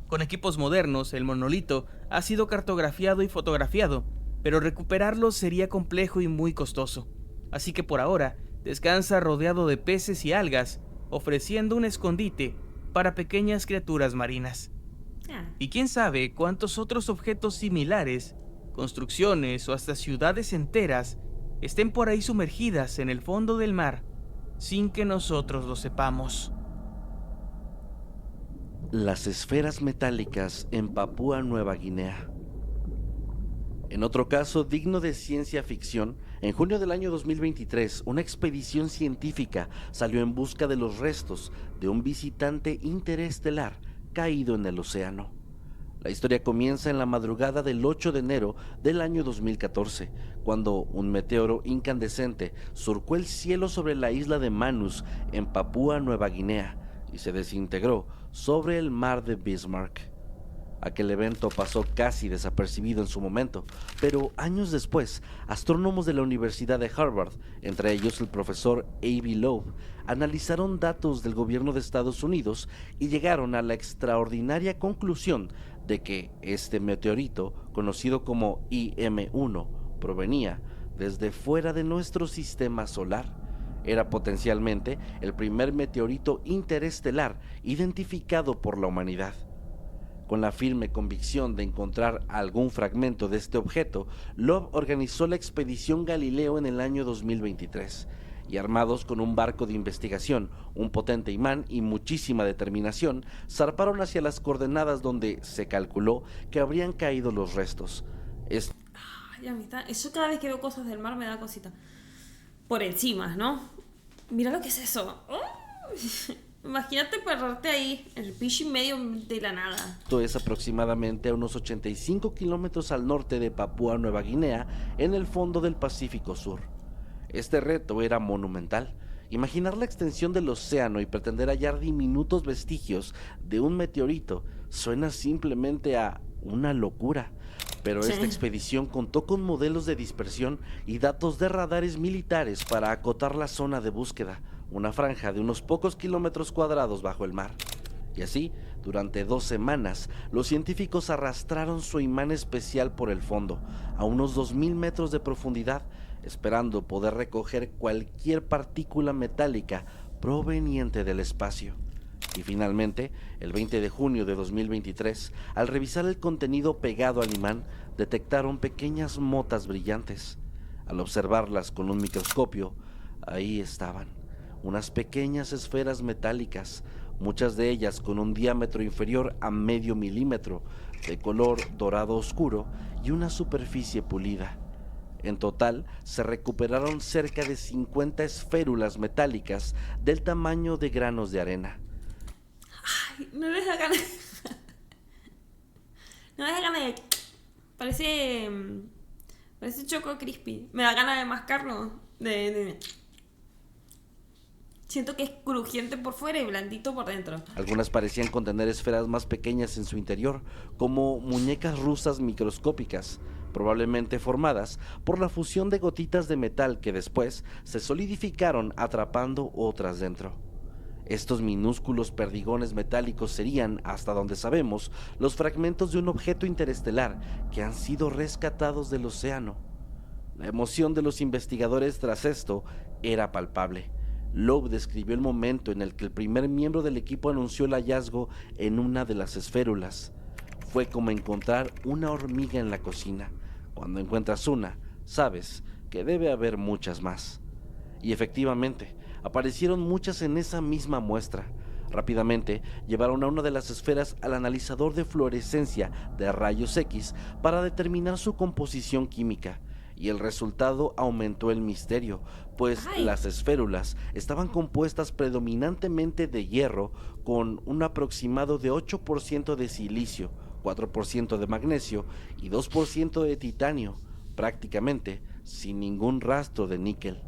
Con equipos modernos, el monolito ha sido cartografiado y fotografiado, pero recuperarlo sería complejo y muy costoso. Así que por ahora, descansa rodeado de peces y algas, ofreciendo un escondite para pequeñas criaturas marinas. Y quién sabe cuántos otros objetos similares, construcciones o hasta ciudades enteras, estén por ahí sumergidas en el fondo del mar, sin que nosotros lo sepamos. Las esferas metálicas en Papúa Nueva Guinea. En otro caso digno de ciencia ficción, en junio del año 2023, una expedición científica salió en busca de los restos de un visitante interestelar caído en el océano. La historia comienza en la madrugada del 8 de enero del año 2014, cuando un meteoro incandescente surcó el cielo sobre la isla de Manus, en Papúa Nueva Guinea, y se desintegró sobre el mar de Bismarck. Aquel evento pasó casi desapercibido en su momento, pero años después, astrónomos de la Universidad de Harvard, entre ellos el profesor A.B. Loeb, analizaron datos del gobierno de Estados Unidos y llegaron a la extraordinaria conclusión de que este meteorito, conocido como IM-1, provenía desde fuera de nuestro sistema solar. Era potencialmente el primer meteorito interestelar identificado por la humanidad. Con la firme convicción de encontrar algún fragmento de este objeto, Loeb organizó la expedición Galileo en el año 2023, y armados con un barco de investigación, un potente imán y muchísima determinación, zarparon hacia las coordenadas donde se calculó que habrían caído los restos. Ay, amistad, yo cada vez que veo cosas del mar me da cosita. Por encima, ¿no? Mira lo que es eso. Imagínate perderte ahí, el piso en medio de la nada. Esto es aproximadamente a unos 85 kilómetros al norte de Papúa Nueva Guinea, en el fondo del Pacífico Sur. Este reto era monumental. Imaginar la extensión del océano y pretender hallar diminutos vestigios de un meteorito suena simplemente a una locura. Pero esta expedición contó con modelos de dispersión y datos de radares militares para acotar la zona de búsqueda, una franja de unos pocos kilómetros cuadrados bajo el mar. Y así, durante 2 semanas, los científicos arrastraron su imán especial por el fondo, a unos 2000 metros de profundidad, esperando poder recoger cualquier partícula metálica proveniente del espacio. Y finalmente, el 20 de junio de 2023, al revisar el contenido pegado al imán, detectaron pequeñas motas brillantes. Al observarlas con un microscopio, ahí estaban, unas pequeñas esferas metálicas, muchas de ellas con un diámetro inferior a medio milímetro, de color dorado oscuro y una superficie pulida. En total, se recuperaron cerca de 50 esférulas metálicas del tamaño de granos de arena. Ay, no les da ganas. No les da ganas de... Parece Choco Crispy. Me da ganas de mascarlo. Siento que es crujiente por fuera y blandito por dentro. Algunas parecían contener esferas más pequeñas en su interior, como muñecas rusas microscópicas, probablemente formadas por la fusión de gotitas de metal que después se solidificaron atrapando otras dentro. Estos minúsculos perdigones metálicos serían, hasta donde sabemos, los fragmentos de un objeto interestelar que han sido rescatados del océano. La emoción de los investigadores tras esto era palpable. Loeb describió el momento en el que el primer miembro del equipo anunció el hallazgo en una de las esférulas. Fue como encontrar una hormiga en la cocina. Cuando encuentras una, sabes que debe haber muchas más. Y efectivamente, aparecieron muchas en esa misma muestra. Rápidamente llevaron a una de las esferas al analizador de fluorescencia de rayos X para determinar su composición química, y el resultado aumentó el misterio, pues las esférulas estaban compuestas predominantemente de hierro, con un aproximado de 8% de silicio, 4% de magnesio y 2% de titanio, prácticamente sin ningún rastro de níquel.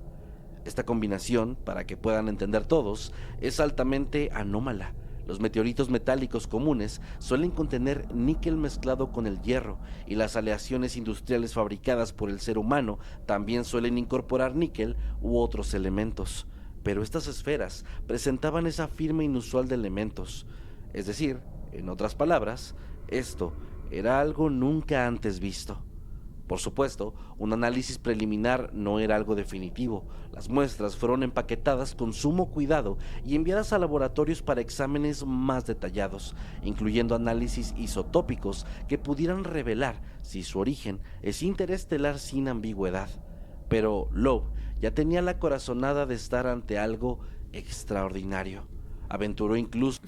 Esta combinación, para que puedan entender todos, es altamente anómala. Los meteoritos metálicos comunes suelen contener níquel mezclado con el hierro, y las aleaciones industriales fabricadas por el ser humano también suelen incorporar níquel u otros elementos. Pero estas esferas presentaban esa firma inusual de elementos. Es decir, en otras palabras, esto era algo nunca antes visto. Por supuesto, un análisis preliminar no era algo definitivo. Las muestras fueron empaquetadas con sumo cuidado y enviadas a laboratorios para exámenes más detallados, incluyendo análisis isotópicos que pudieran revelar si su origen es interestelar sin ambigüedad. Pero Loeb ya tenía la corazonada de estar ante algo extraordinario. Aventuró incluso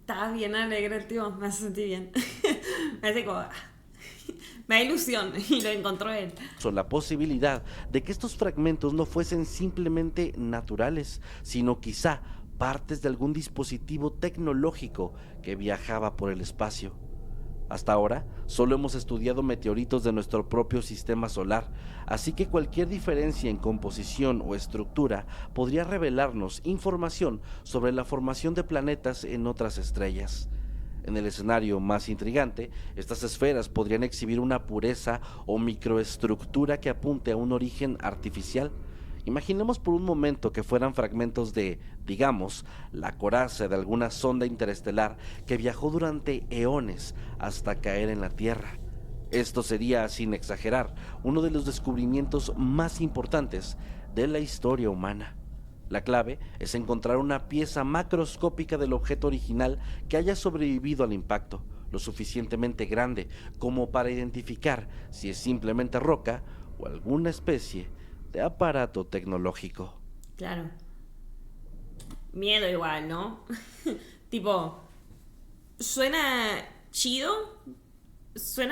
Está bien alegre el tío, me hace sentir bien. Me hace como... Me da ilusión y lo encontró él. la posibilidad de que estos fragmentos no fuesen simplemente naturales, sino quizá partes de algún dispositivo tecnológico que viajaba por el espacio. Hasta ahora, solo hemos estudiado meteoritos de nuestro propio sistema solar, así que cualquier diferencia en composición o estructura podría revelarnos información sobre la formación de planetas en otras estrellas. En el escenario más intrigante, estas esferas podrían exhibir una pureza o microestructura que apunte a un origen artificial. Imaginemos por un momento que fueran fragmentos de, digamos, la coraza de alguna sonda interestelar que viajó durante eones hasta caer en la Tierra. Esto sería, sin exagerar, uno de los descubrimientos más importantes de la historia humana. La clave es encontrar una pieza macroscópica del objeto original que haya sobrevivido al impacto, lo suficientemente grande como para identificar si es simplemente roca o alguna especie de aparato tecnológico. Claro. Miedo igual, ¿no? Tipo, suena chido. Sí,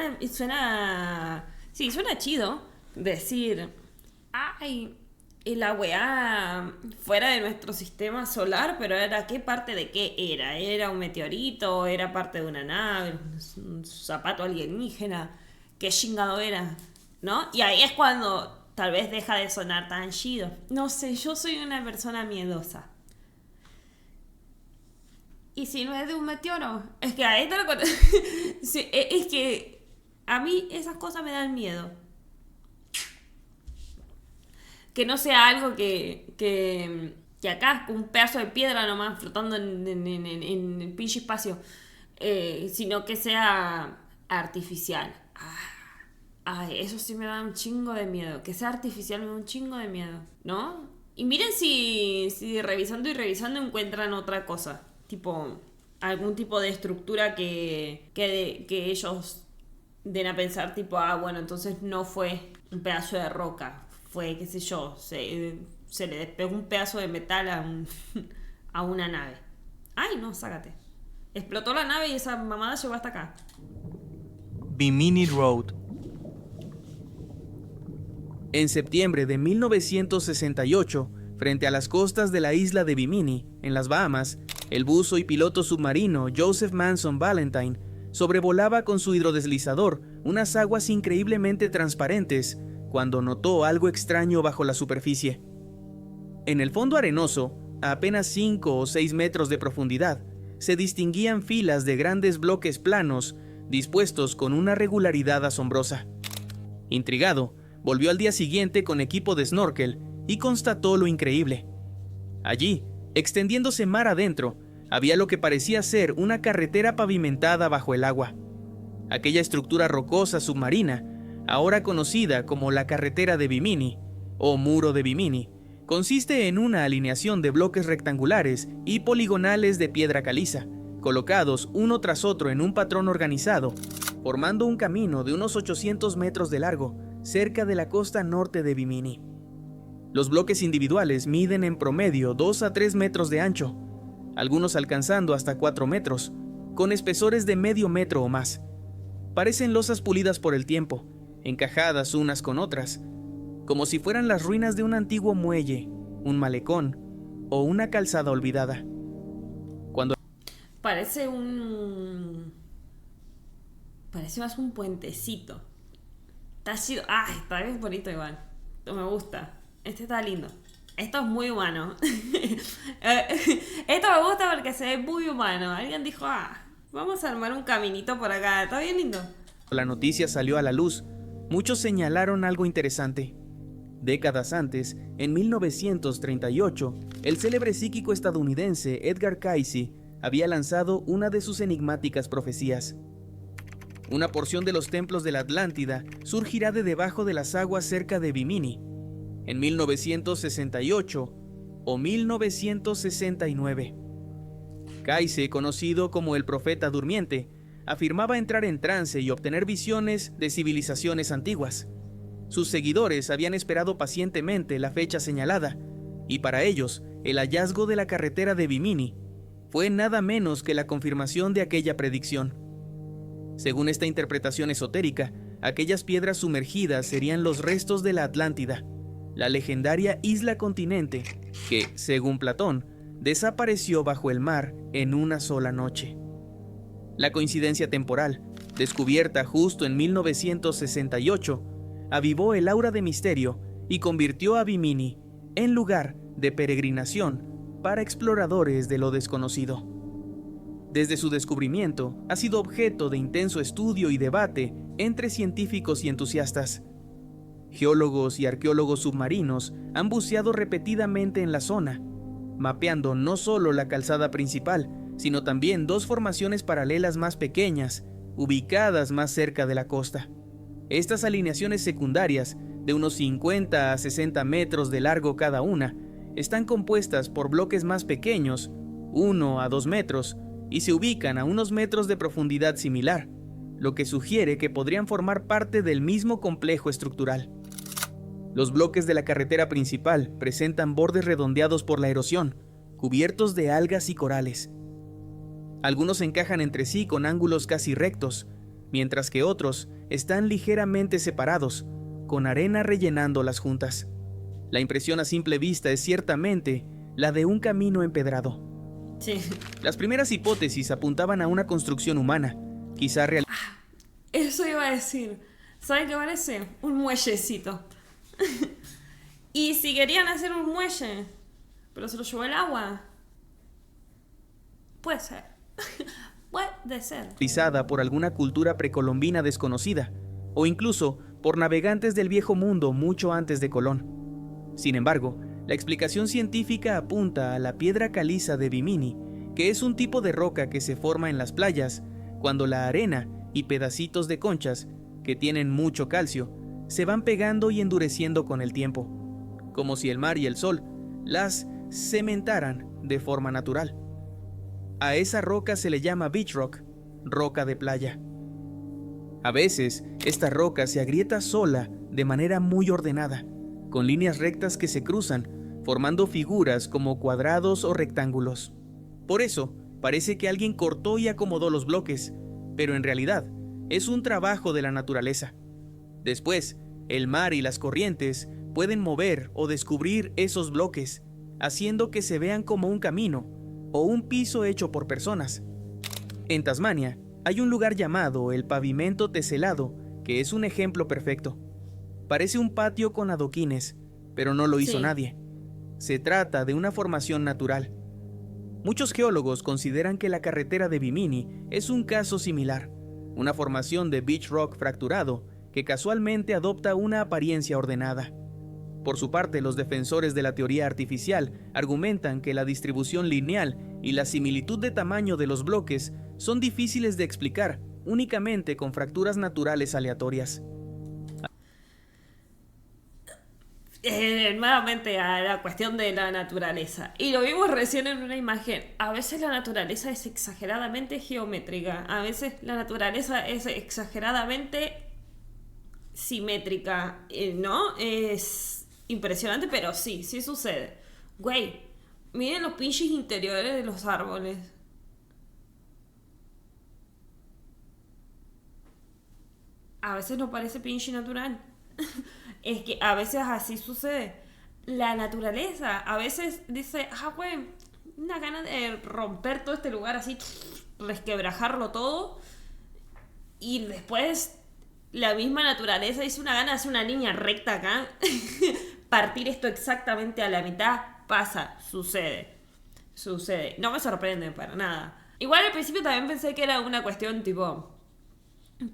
suena chido decir, ay, y la weá fuera de nuestro sistema solar, pero era ¿qué parte de qué era? ¿Era un meteorito? ¿Era parte de una nave? ¿Un zapato alienígena? ¿Qué chingado era? ¿No? Y ahí es cuando tal vez deja de sonar tan chido. No sé, yo soy una persona miedosa. ¿Y si no es de un meteoro? Es que ahí te lo sí, es que a mí esas cosas me dan miedo. Que no sea algo que acá, un pedazo de piedra nomás flotando en el pinche espacio, sino que sea artificial. Ay, eso sí me da un chingo de miedo. Que sea artificial me da un chingo de miedo, ¿no? Y miren si revisando y revisando encuentran otra cosa. Tipo, algún tipo de estructura que ellos den a pensar, tipo, bueno, entonces no fue un pedazo de roca. Fue, qué sé yo, se le despegó un pedazo de metal a una nave. Ay, no, sácate. Explotó la nave y esa mamada llegó hasta acá. Bimini Road. En septiembre de 1968, frente a las costas de la isla de Bimini, en las Bahamas, el buzo y piloto submarino Joseph Manson Valentine sobrevolaba con su hidrodeslizador unas aguas increíblemente transparentes cuando notó algo extraño bajo la superficie. En el fondo arenoso, a apenas 5 o 6 metros de profundidad, se distinguían filas de grandes bloques planos dispuestos con una regularidad asombrosa. Intrigado, volvió al día siguiente con equipo de snorkel y constató lo increíble. Allí, extendiéndose mar adentro, había lo que parecía ser una carretera pavimentada bajo el agua. Aquella estructura rocosa submarina, ahora conocida como la carretera de Bimini o muro de Bimini, consiste en una alineación de bloques rectangulares y poligonales de piedra caliza, colocados uno tras otro en un patrón organizado, formando un camino de unos 800 metros de largo cerca de la costa norte de Bimini. Los bloques individuales miden en promedio 2 a 3 metros de ancho, algunos alcanzando hasta 4 metros, con espesores de medio metro o más. Parecen losas pulidas por el tiempo, encajadas unas con otras, como si fueran las ruinas de un antiguo muelle, un malecón o una calzada olvidada. Parece más un puentecito. Está chido. Está bien bonito igual. Me gusta. Este está lindo. Esto es muy humano. Esto me gusta porque se ve muy humano. Alguien dijo, vamos a armar un caminito por acá. Está bien lindo. La noticia salió a la luz. Muchos señalaron algo interesante. Décadas antes, en 1938, el célebre psíquico estadounidense Edgar Cayce había lanzado una de sus enigmáticas profecías. Una porción de los templos de la Atlántida surgirá de debajo de las aguas cerca de Bimini, en 1968 o 1969. Cayce, conocido como el profeta durmiente, afirmaba entrar en trance y obtener visiones de civilizaciones antiguas. Sus seguidores habían esperado pacientemente la fecha señalada, y para ellos, el hallazgo de la carretera de Bimini fue nada menos que la confirmación de aquella predicción. Según esta interpretación esotérica, aquellas piedras sumergidas serían los restos de la Atlántida, la legendaria isla continente que, según Platón, desapareció bajo el mar en una sola noche. La coincidencia temporal, descubierta justo en 1968, avivó el aura de misterio y convirtió a Bimini en lugar de peregrinación para exploradores de lo desconocido. Desde su descubrimiento, ha sido objeto de intenso estudio y debate entre científicos y entusiastas. Geólogos y arqueólogos submarinos han buceado repetidamente en la zona, mapeando no solo la calzada principal, sino también dos formaciones paralelas más pequeñas, ubicadas más cerca de la costa. Estas alineaciones secundarias, de unos 50 a 60 metros de largo cada una, están compuestas por bloques más pequeños, 1 a 2 metros, y se ubican a unos metros de profundidad similar, lo que sugiere que podrían formar parte del mismo complejo estructural. Los bloques de la carretera principal presentan bordes redondeados por la erosión, cubiertos de algas y corales. Algunos encajan entre sí con ángulos casi rectos, mientras que otros están ligeramente separados, con arena rellenando las juntas. La impresión a simple vista es ciertamente la de un camino empedrado. Sí. Las primeras hipótesis apuntaban a una construcción humana, quizá real. Eso iba a decir. ¿Saben qué parece? Un muellecito. Y si querían hacer un muelle, pero se lo llevó el agua. Puede ser. Puede ser. Realizada por alguna cultura precolombina desconocida, o incluso por navegantes del viejo mundo mucho antes de Colón. Sin embargo, la explicación científica apunta a la piedra caliza de Bimini, que es un tipo de roca que se forma en las playas cuando la arena y pedacitos de conchas, que tienen mucho calcio, se van pegando y endureciendo con el tiempo, como si el mar y el sol las cementaran de forma natural. A esa roca se le llama beach rock, roca de playa. A veces, esta roca se agrieta sola de manera muy ordenada, con líneas rectas que se cruzan, formando figuras como cuadrados o rectángulos. Por eso, parece que alguien cortó y acomodó los bloques, pero en realidad es un trabajo de la naturaleza. Después, el mar y las corrientes pueden mover o descubrir esos bloques, haciendo que se vean como un camino o un piso hecho por personas. En Tasmania, hay un lugar llamado el pavimento teselado, que es un ejemplo perfecto. Parece un patio con adoquines, pero no lo hizo nadie. Se trata de una formación natural. Muchos geólogos consideran que la carretera de Bimini es un caso similar, una formación de beach rock fracturado que casualmente adopta una apariencia ordenada. Por su parte, los defensores de la teoría artificial argumentan que la distribución lineal y la similitud de tamaño de los bloques son difíciles de explicar únicamente con fracturas naturales aleatorias. Nuevamente a la cuestión de la naturaleza. Y lo vimos recién en una imagen. A veces la naturaleza es exageradamente geométrica. A veces la naturaleza es exageradamente simétrica. ¿No? Es impresionante, pero sí sucede. Güey, miren los pinches interiores de los árboles. A veces no parece pinche natural. Es que a veces así sucede. La naturaleza a veces dice, güey, una gana de romper todo este lugar así, resquebrajarlo todo. Y después la misma naturaleza dice una gana de hacer una línea recta acá. partir esto exactamente a la mitad, pasa, sucede. No me sorprende para nada. Igual al principio también pensé que era una cuestión tipo...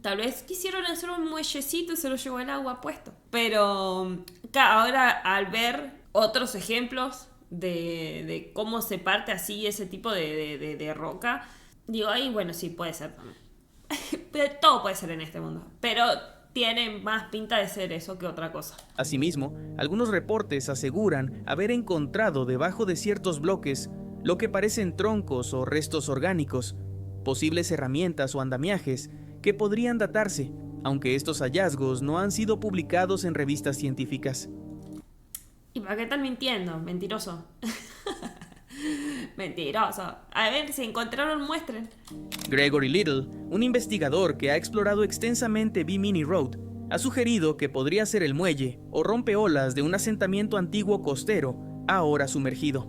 Tal vez quisieron hacer un muellecito y se lo llevó el agua puesto. Pero ahora al ver otros ejemplos de cómo se parte así ese tipo de roca, digo, ay, bueno, sí, puede ser también. Todo puede ser en este mundo. Pero tiene más pinta de ser eso que otra cosa. Asimismo, algunos reportes aseguran haber encontrado debajo de ciertos bloques lo que parecen troncos o restos orgánicos, posibles herramientas o andamiajes que podrían datarse, aunque estos hallazgos no han sido publicados en revistas científicas. ¿Y para qué están mintiendo? Mentiroso. Mentiroso. A ver, si encontraron, muestren. Gregory Little, un investigador que ha explorado extensamente Bimini Road, ha sugerido que podría ser el muelle o rompeolas de un asentamiento antiguo costero, ahora sumergido.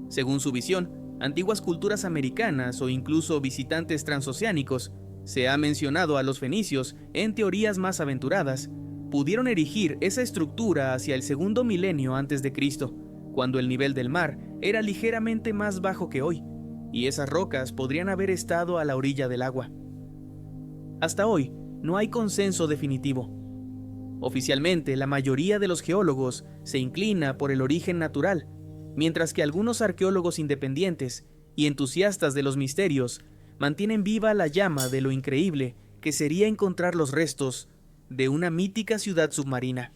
Según su visión, antiguas culturas americanas o incluso visitantes transoceánicos, se ha mencionado a los fenicios en teorías más aventuradas, pudieron erigir esa estructura hacia el segundo milenio antes de Cristo, cuando el nivel del mar era ligeramente más bajo que hoy, y esas rocas podrían haber estado a la orilla del agua. Hasta hoy, no hay consenso definitivo. Oficialmente, la mayoría de los geólogos se inclina por el origen natural, mientras que algunos arqueólogos independientes y entusiastas de los misterios mantienen viva la llama de lo increíble que sería encontrar los restos de una mítica ciudad submarina.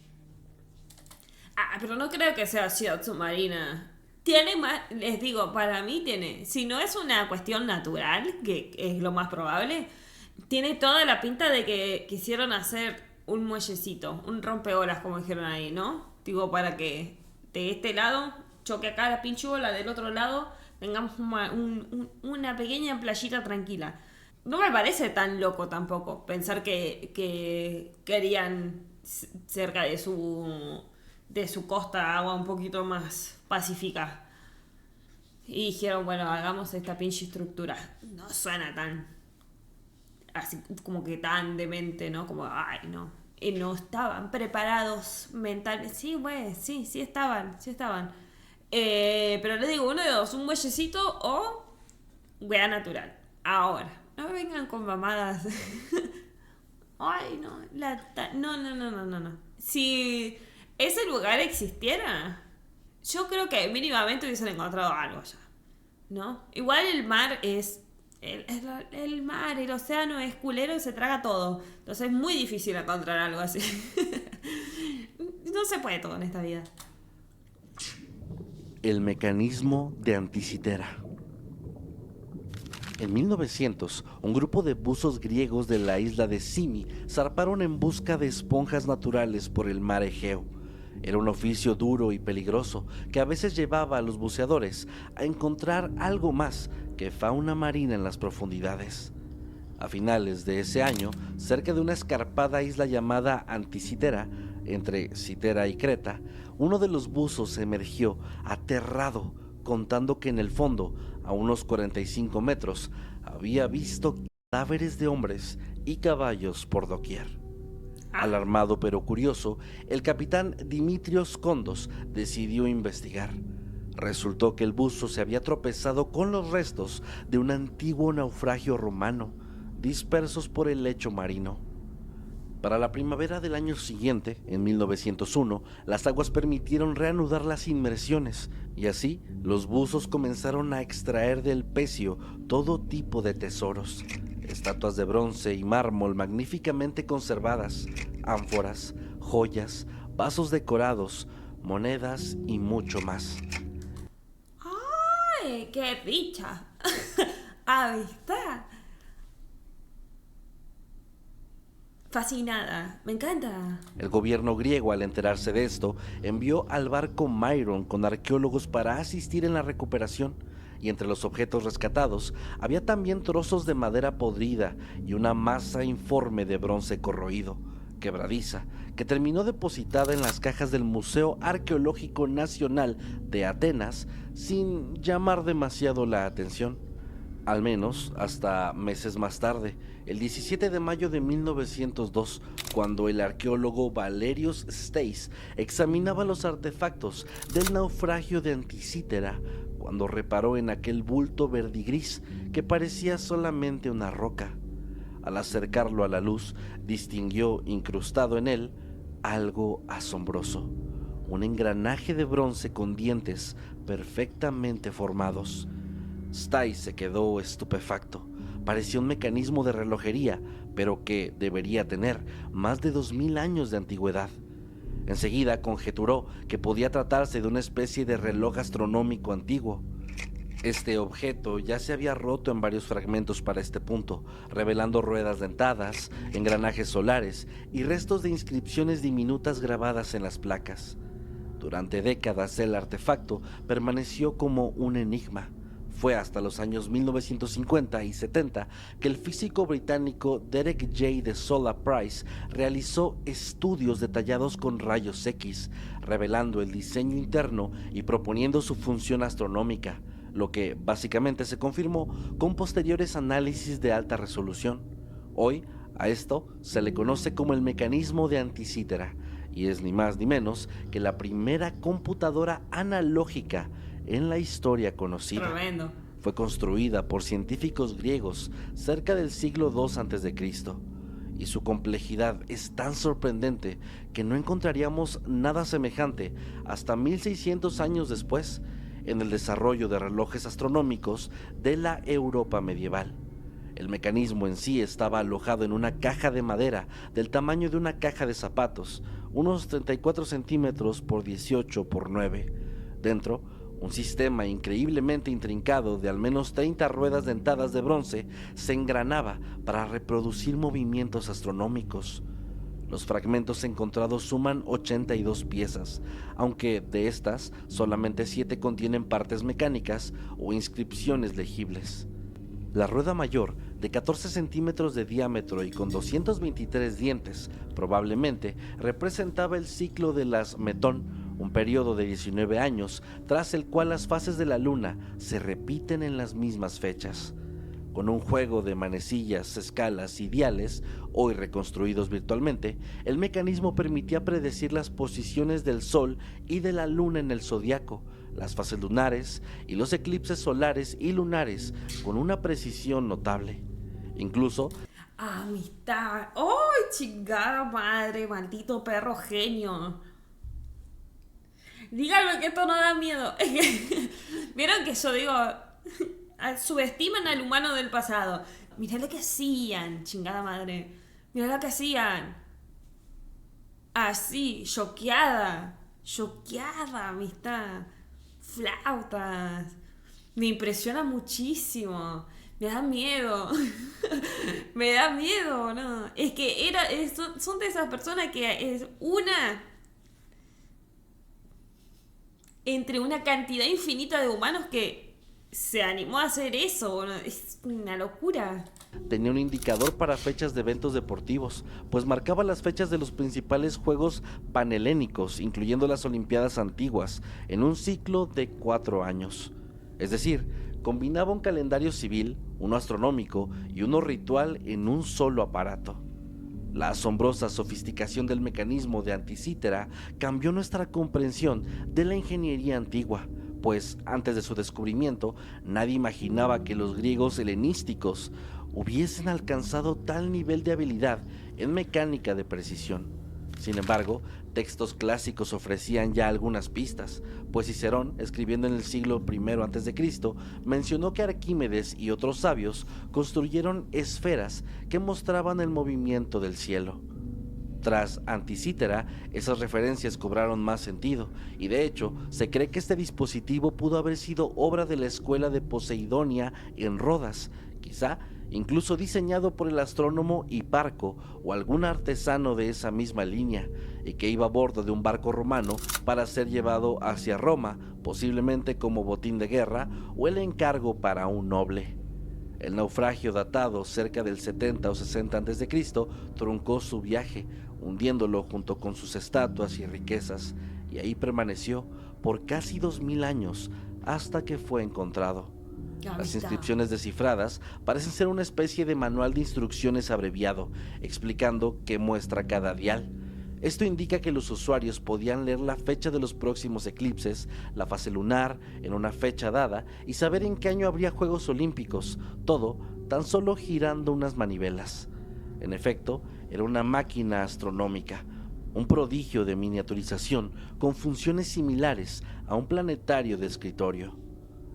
Pero no creo que sea ciudad submarina. Tiene más, les digo, para mí tiene, si no es una cuestión natural, que es lo más probable, tiene toda la pinta de que quisieron hacer un muellecito, un rompeolas, como dijeron ahí, ¿no? Digo, para que de este lado choque acá la pinchola, del otro lado tengamos una pequeña playita tranquila. No me parece tan loco tampoco pensar que querían cerca de su costa agua un poquito más pacífica. Y dijeron, bueno, hagamos esta pinche estructura. No suena tan... así como que tan demente, ¿no? Como, ay, no. Y no estaban preparados mentalmente. Sí, güey, sí estaban. Pero les digo, uno de dos, un muellecito o wea natural. Ahora, no me vengan con mamadas. Ay, no, no. Si ese lugar existiera, yo creo que mínimamente hubiesen encontrado algo allá, ¿no? Igual el mar es... El mar, el océano es culero y se traga todo. Entonces es muy difícil encontrar algo así. No se puede todo en esta vida. El mecanismo de Anticitera. En 1900, un grupo de buzos griegos de la isla de Simi zarparon en busca de esponjas naturales por el mar Egeo. Era un oficio duro y peligroso que a veces llevaba a los buceadores a encontrar algo más que fauna marina en las profundidades. A finales de ese año, cerca de una escarpada isla llamada Anticitera, entre Citera y Creta, uno de los buzos emergió aterrado, contando que en el fondo, a unos 45 metros, había visto cadáveres de hombres y caballos por doquier. Alarmado pero curioso, el capitán Dimitrios Kondos decidió investigar. Resultó que el buzo se había tropezado con los restos de un antiguo naufragio romano, dispersos por el lecho marino. Para la primavera del año siguiente, en 1901, las aguas permitieron reanudar las inmersiones, y así los buzos comenzaron a extraer del pecio todo tipo de tesoros, estatuas de bronce y mármol magníficamente conservadas, ánforas, joyas, vasos decorados, monedas y mucho más. ¡Ay, qué dicha! Ahí está. Fascinada, me encanta. El gobierno griego, al enterarse de esto, envió al barco Myron con arqueólogos para asistir en la recuperación, y entre los objetos rescatados había también trozos de madera podrida y una masa informe de bronce corroído, quebradiza, que terminó depositada en las cajas del Museo Arqueológico Nacional de Atenas sin llamar demasiado la atención. al menos hasta meses más tarde, el 17 de mayo de 1902, cuando el arqueólogo Valerius Stace examinaba los artefactos del naufragio de Anticítera, cuando reparó en aquel bulto verdigris que parecía solamente una roca. Al acercarlo a la luz, distinguió incrustado en él algo asombroso: un engranaje de bronce con dientes perfectamente formados. Stace se quedó estupefacto. Parecía un mecanismo de relojería, pero que debería tener más de 2000 años de antigüedad. Enseguida conjeturó que podía tratarse de una especie de reloj astronómico antiguo. Este objeto ya se había roto en varios fragmentos para este punto, revelando ruedas dentadas, engranajes solares y restos de inscripciones diminutas grabadas en las placas. Durante décadas el artefacto permaneció como un enigma. Fue hasta los años 1950 y 70 que el físico británico Derek J. de Sola Price realizó estudios detallados con rayos X, revelando el diseño interno y proponiendo su función astronómica, lo que básicamente se confirmó con posteriores análisis de alta resolución. Hoy, a esto se le conoce como el mecanismo de Anticítera, y es ni más ni menos que la primera computadora analógica en la historia conocida. Tremendo. Fue construida por científicos griegos cerca del siglo II a.C., y su complejidad es tan sorprendente que no encontraríamos nada semejante hasta 1600 años después, en el desarrollo de relojes astronómicos de la Europa medieval. El mecanismo en sí estaba alojado en una caja de madera del tamaño de una caja de zapatos, unos 34 centímetros por 18 por 9. Dentro, un sistema increíblemente intrincado de al menos 30 ruedas dentadas de bronce se engranaba para reproducir movimientos astronómicos. Los fragmentos encontrados suman 82 piezas, aunque de estas solamente 7 contienen partes mecánicas o inscripciones legibles. La rueda mayor, de 14 centímetros de diámetro y con 223 dientes, probablemente representaba el ciclo de las Metón, un periodo de 19 años, tras el cual las fases de la luna se repiten en las mismas fechas. Con un juego de manecillas, escalas y diales, hoy reconstruidos virtualmente, el mecanismo permitía predecir las posiciones del Sol y de la Luna en el zodiaco, las fases lunares y los eclipses solares y lunares con una precisión notable. Incluso, Amistad. ¡Ay, chingada madre! Maldito perro genio. Díganme que esto no da miedo. Vieron que yo digo, subestiman al humano del pasado. Mirá lo que hacían, chingada madre. Mirá lo que hacían. Así, choqueada. Choqueada, amistad. Flautas. Me impresiona muchísimo. Me da miedo. Me da miedo, ¿no? Es que son de esas personas que es una entre una cantidad infinita de humanos que se animó a hacer eso, ¿no? Es una locura. tenía un indicador para fechas de eventos deportivos, pues marcaba las fechas de los principales juegos panhelénicos, incluyendo las Olimpiadas antiguas, en un ciclo de 4 años. Es decir, combinaba un calendario civil, uno astronómico y uno ritual en un solo aparato. La asombrosa sofisticación del mecanismo de Anticítera cambió nuestra comprensión de la ingeniería antigua, pues antes de su descubrimiento nadie imaginaba que los griegos helenísticos hubiesen alcanzado tal nivel de habilidad en mecánica de precisión. Sin embargo, textos clásicos ofrecían ya algunas pistas, pues Cicerón, escribiendo en el siglo I a.C., mencionó que Arquímedes y otros sabios construyeron esferas que mostraban el movimiento del cielo. Tras Anticítera, esas referencias cobraron más sentido, y de hecho, se cree que este dispositivo pudo haber sido obra de la escuela de Poseidonia en Rodas, quizá incluso diseñado por el astrónomo Hiparco o algún artesano de esa misma línea, y que iba a bordo de un barco romano para ser llevado hacia Roma, posiblemente como botín de guerra o el encargo para un noble. El naufragio, datado cerca del 70 o 60 a.C., truncó su viaje, hundiéndolo junto con sus estatuas y riquezas, y ahí permaneció por casi 2000 años hasta que fue encontrado. Qué Las amistad. inscripciones descifradas parecen ser una especie de manual de instrucciones abreviado, explicando qué muestra cada dial. Esto indica que los usuarios podían leer la fecha de los próximos eclipses, la fase lunar en una fecha dada y saber en qué año habría Juegos Olímpicos, todo tan solo girando unas manivelas. En efecto, era una máquina astronómica, un prodigio de miniaturización con funciones similares a un planetario de escritorio.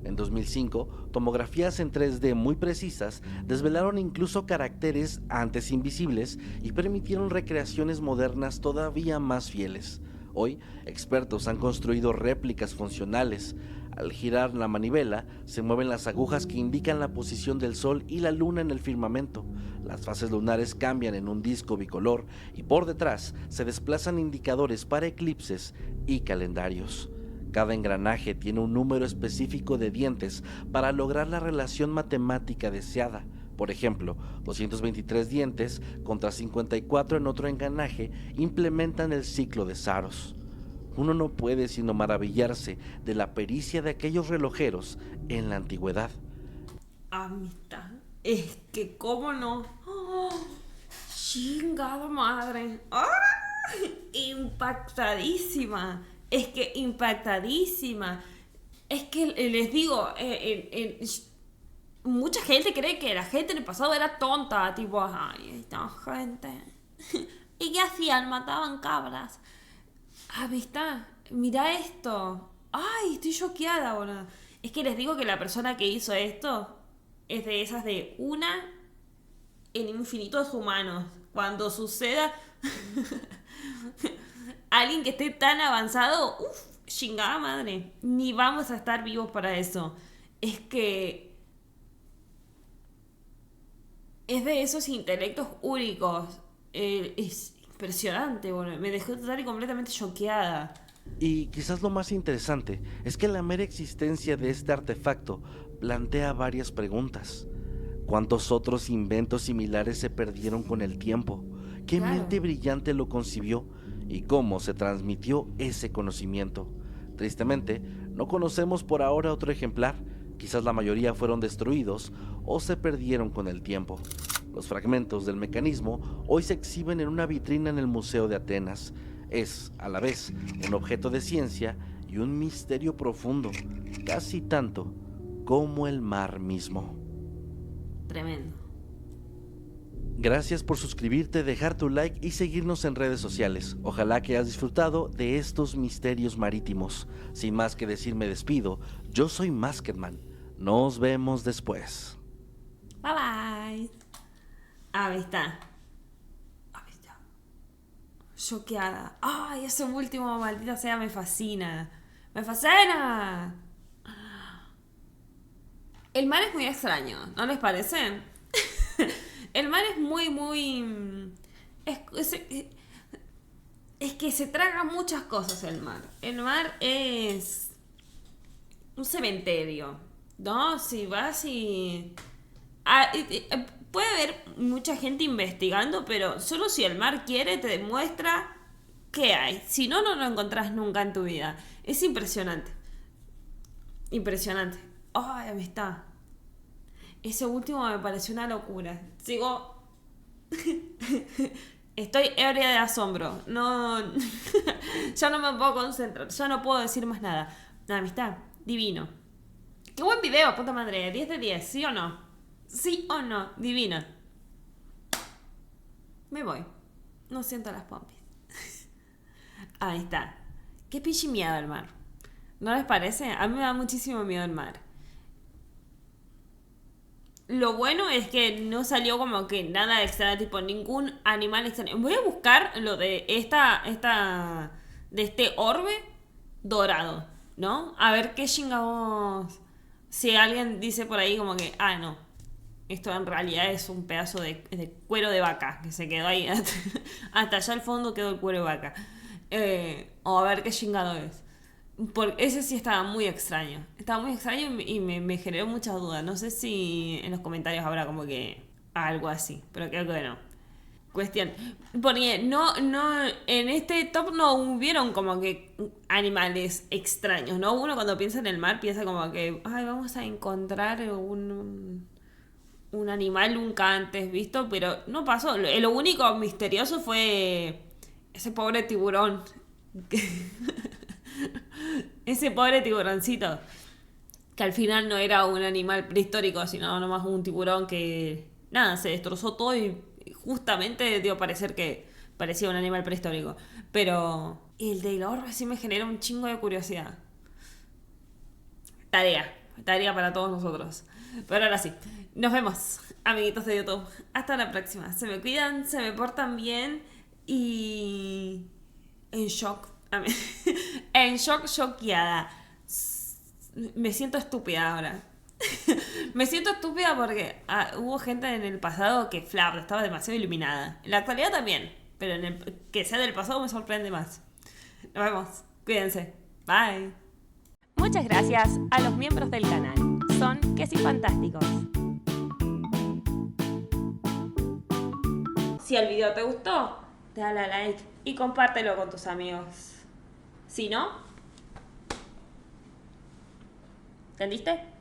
En 2005, tomografías en 3D muy precisas desvelaron incluso caracteres antes invisibles y permitieron recreaciones modernas todavía más fieles. Hoy, expertos han construido réplicas funcionales. Al girar la manivela, se mueven las agujas que indican la posición del Sol y la Luna en el firmamento. Las fases lunares cambian en un disco bicolor y por detrás se desplazan indicadores para eclipses y calendarios. Cada engranaje tiene un número específico de dientes para lograr la relación matemática deseada. Por ejemplo, 223 dientes contra 54 en otro engranaje implementan el ciclo de Saros. Uno no puede sino maravillarse de la pericia de aquellos relojeros en la antigüedad. Amistad. Es que, ¿cómo no? ¡Oh! Chingada madre. ¡Ah! Impactadísima. Es que impactadísima. Es que les digo, mucha gente cree que la gente en el pasado era tonta. Tipo, ay, esta gente. ¿Y qué hacían? Mataban cabras. Amistad, mira esto. Ay, estoy choqueada, boludo. Es que les digo que la persona que hizo esto es de esas de una en infinitos humanos. Cuando suceda alguien que esté tan avanzado, chingada madre, ni vamos a estar vivos para eso. Es que es de esos intelectos únicos. Es impresionante, boludo. Me dejó total y completamente choqueada. Y quizás lo más interesante es que la mera existencia de este artefacto plantea varias preguntas. ¿Cuántos otros inventos similares se perdieron con el tiempo? ¿Qué Claro. mente brillante lo concibió? ¿Y cómo se transmitió ese conocimiento? Tristemente, no conocemos por ahora otro ejemplar. Quizás la mayoría fueron destruidos o se perdieron con el tiempo. Los fragmentos del mecanismo hoy se exhiben en una vitrina en el Museo de Atenas. Es, a la vez, un objeto de ciencia y un misterio profundo, casi tanto como el mar mismo. Tremendo. Gracias por suscribirte, dejar tu like y seguirnos en redes sociales. Ojalá que hayas disfrutado de estos misterios marítimos. Sin más que decir, me despido. Yo soy Maskedman. Nos vemos después. Bye bye. Amistad. Amistad. Choqueada. Ay, ese último, maldita sea, me fascina. ¡Me fascina! El mar es muy extraño, ¿no les parece? El mar es muy... Es que se traga muchas cosas el mar. El mar es un cementerio, ¿no? Si vas y... puede haber mucha gente investigando, pero solo si el mar quiere te demuestra qué hay. Si no, no lo encontrás nunca en tu vida. Es impresionante. Impresionante. Ay, amistad. Ese último me pareció una locura. Sigo... Estoy ebria de asombro. No... ya no me puedo concentrar. Ya no puedo decir más nada. Amistad. Divino. Qué buen video, puta madre. 10 de 10. ¿Sí o no? ¿Sí o no? Divino. Me voy. No siento las pompis. Ahí está. Qué pinche miedo el mar. ¿No les parece? A mí me da muchísimo miedo el mar. Lo bueno es que no salió como que nada extraño, tipo ningún animal extraño. Voy a buscar lo de de este orbe dorado, ¿no? A ver qué chingados. Si alguien dice por ahí como que, no, esto en realidad es un pedazo de cuero de vaca que se quedó ahí. Hasta allá al fondo quedó el cuero de vaca. O a ver qué chingado es. Porque ese sí estaba muy extraño. Estaba muy extraño y me generó muchas dudas. No sé si en los comentarios habrá como que algo así, pero creo que no. cuestión. Porque no, en este top no hubieron como que animales extraños, ¿no? Uno cuando piensa en el mar piensa como que, ay, vamos a encontrar un animal nunca antes visto, pero no pasó. Lo único misterioso fue ese pobre tiburón. Ese pobre tiburoncito. Que al final no era un animal prehistórico, sino nomás un tiburón que, nada, se destrozó todo y justamente dio a parecer que parecía un animal prehistórico. Pero el del orbe sí me genera un chingo de curiosidad. Tarea para todos nosotros. Pero ahora sí, nos vemos, amiguitos de YouTube. Hasta la próxima. Se me cuidan, se me portan bien y... en shock. En shock, choqueada. Me siento estúpida ahora. Me siento estúpida porque hubo gente en el pasado que estaba demasiado iluminada. En la actualidad también, pero que sea del pasado me sorprende más. Nos vemos. Cuídense. Bye. Muchas gracias a los miembros del canal. Son Quesi Fantásticos. Si el video te gustó, dale a like y compártelo con tus amigos. Si no, ¿entendiste?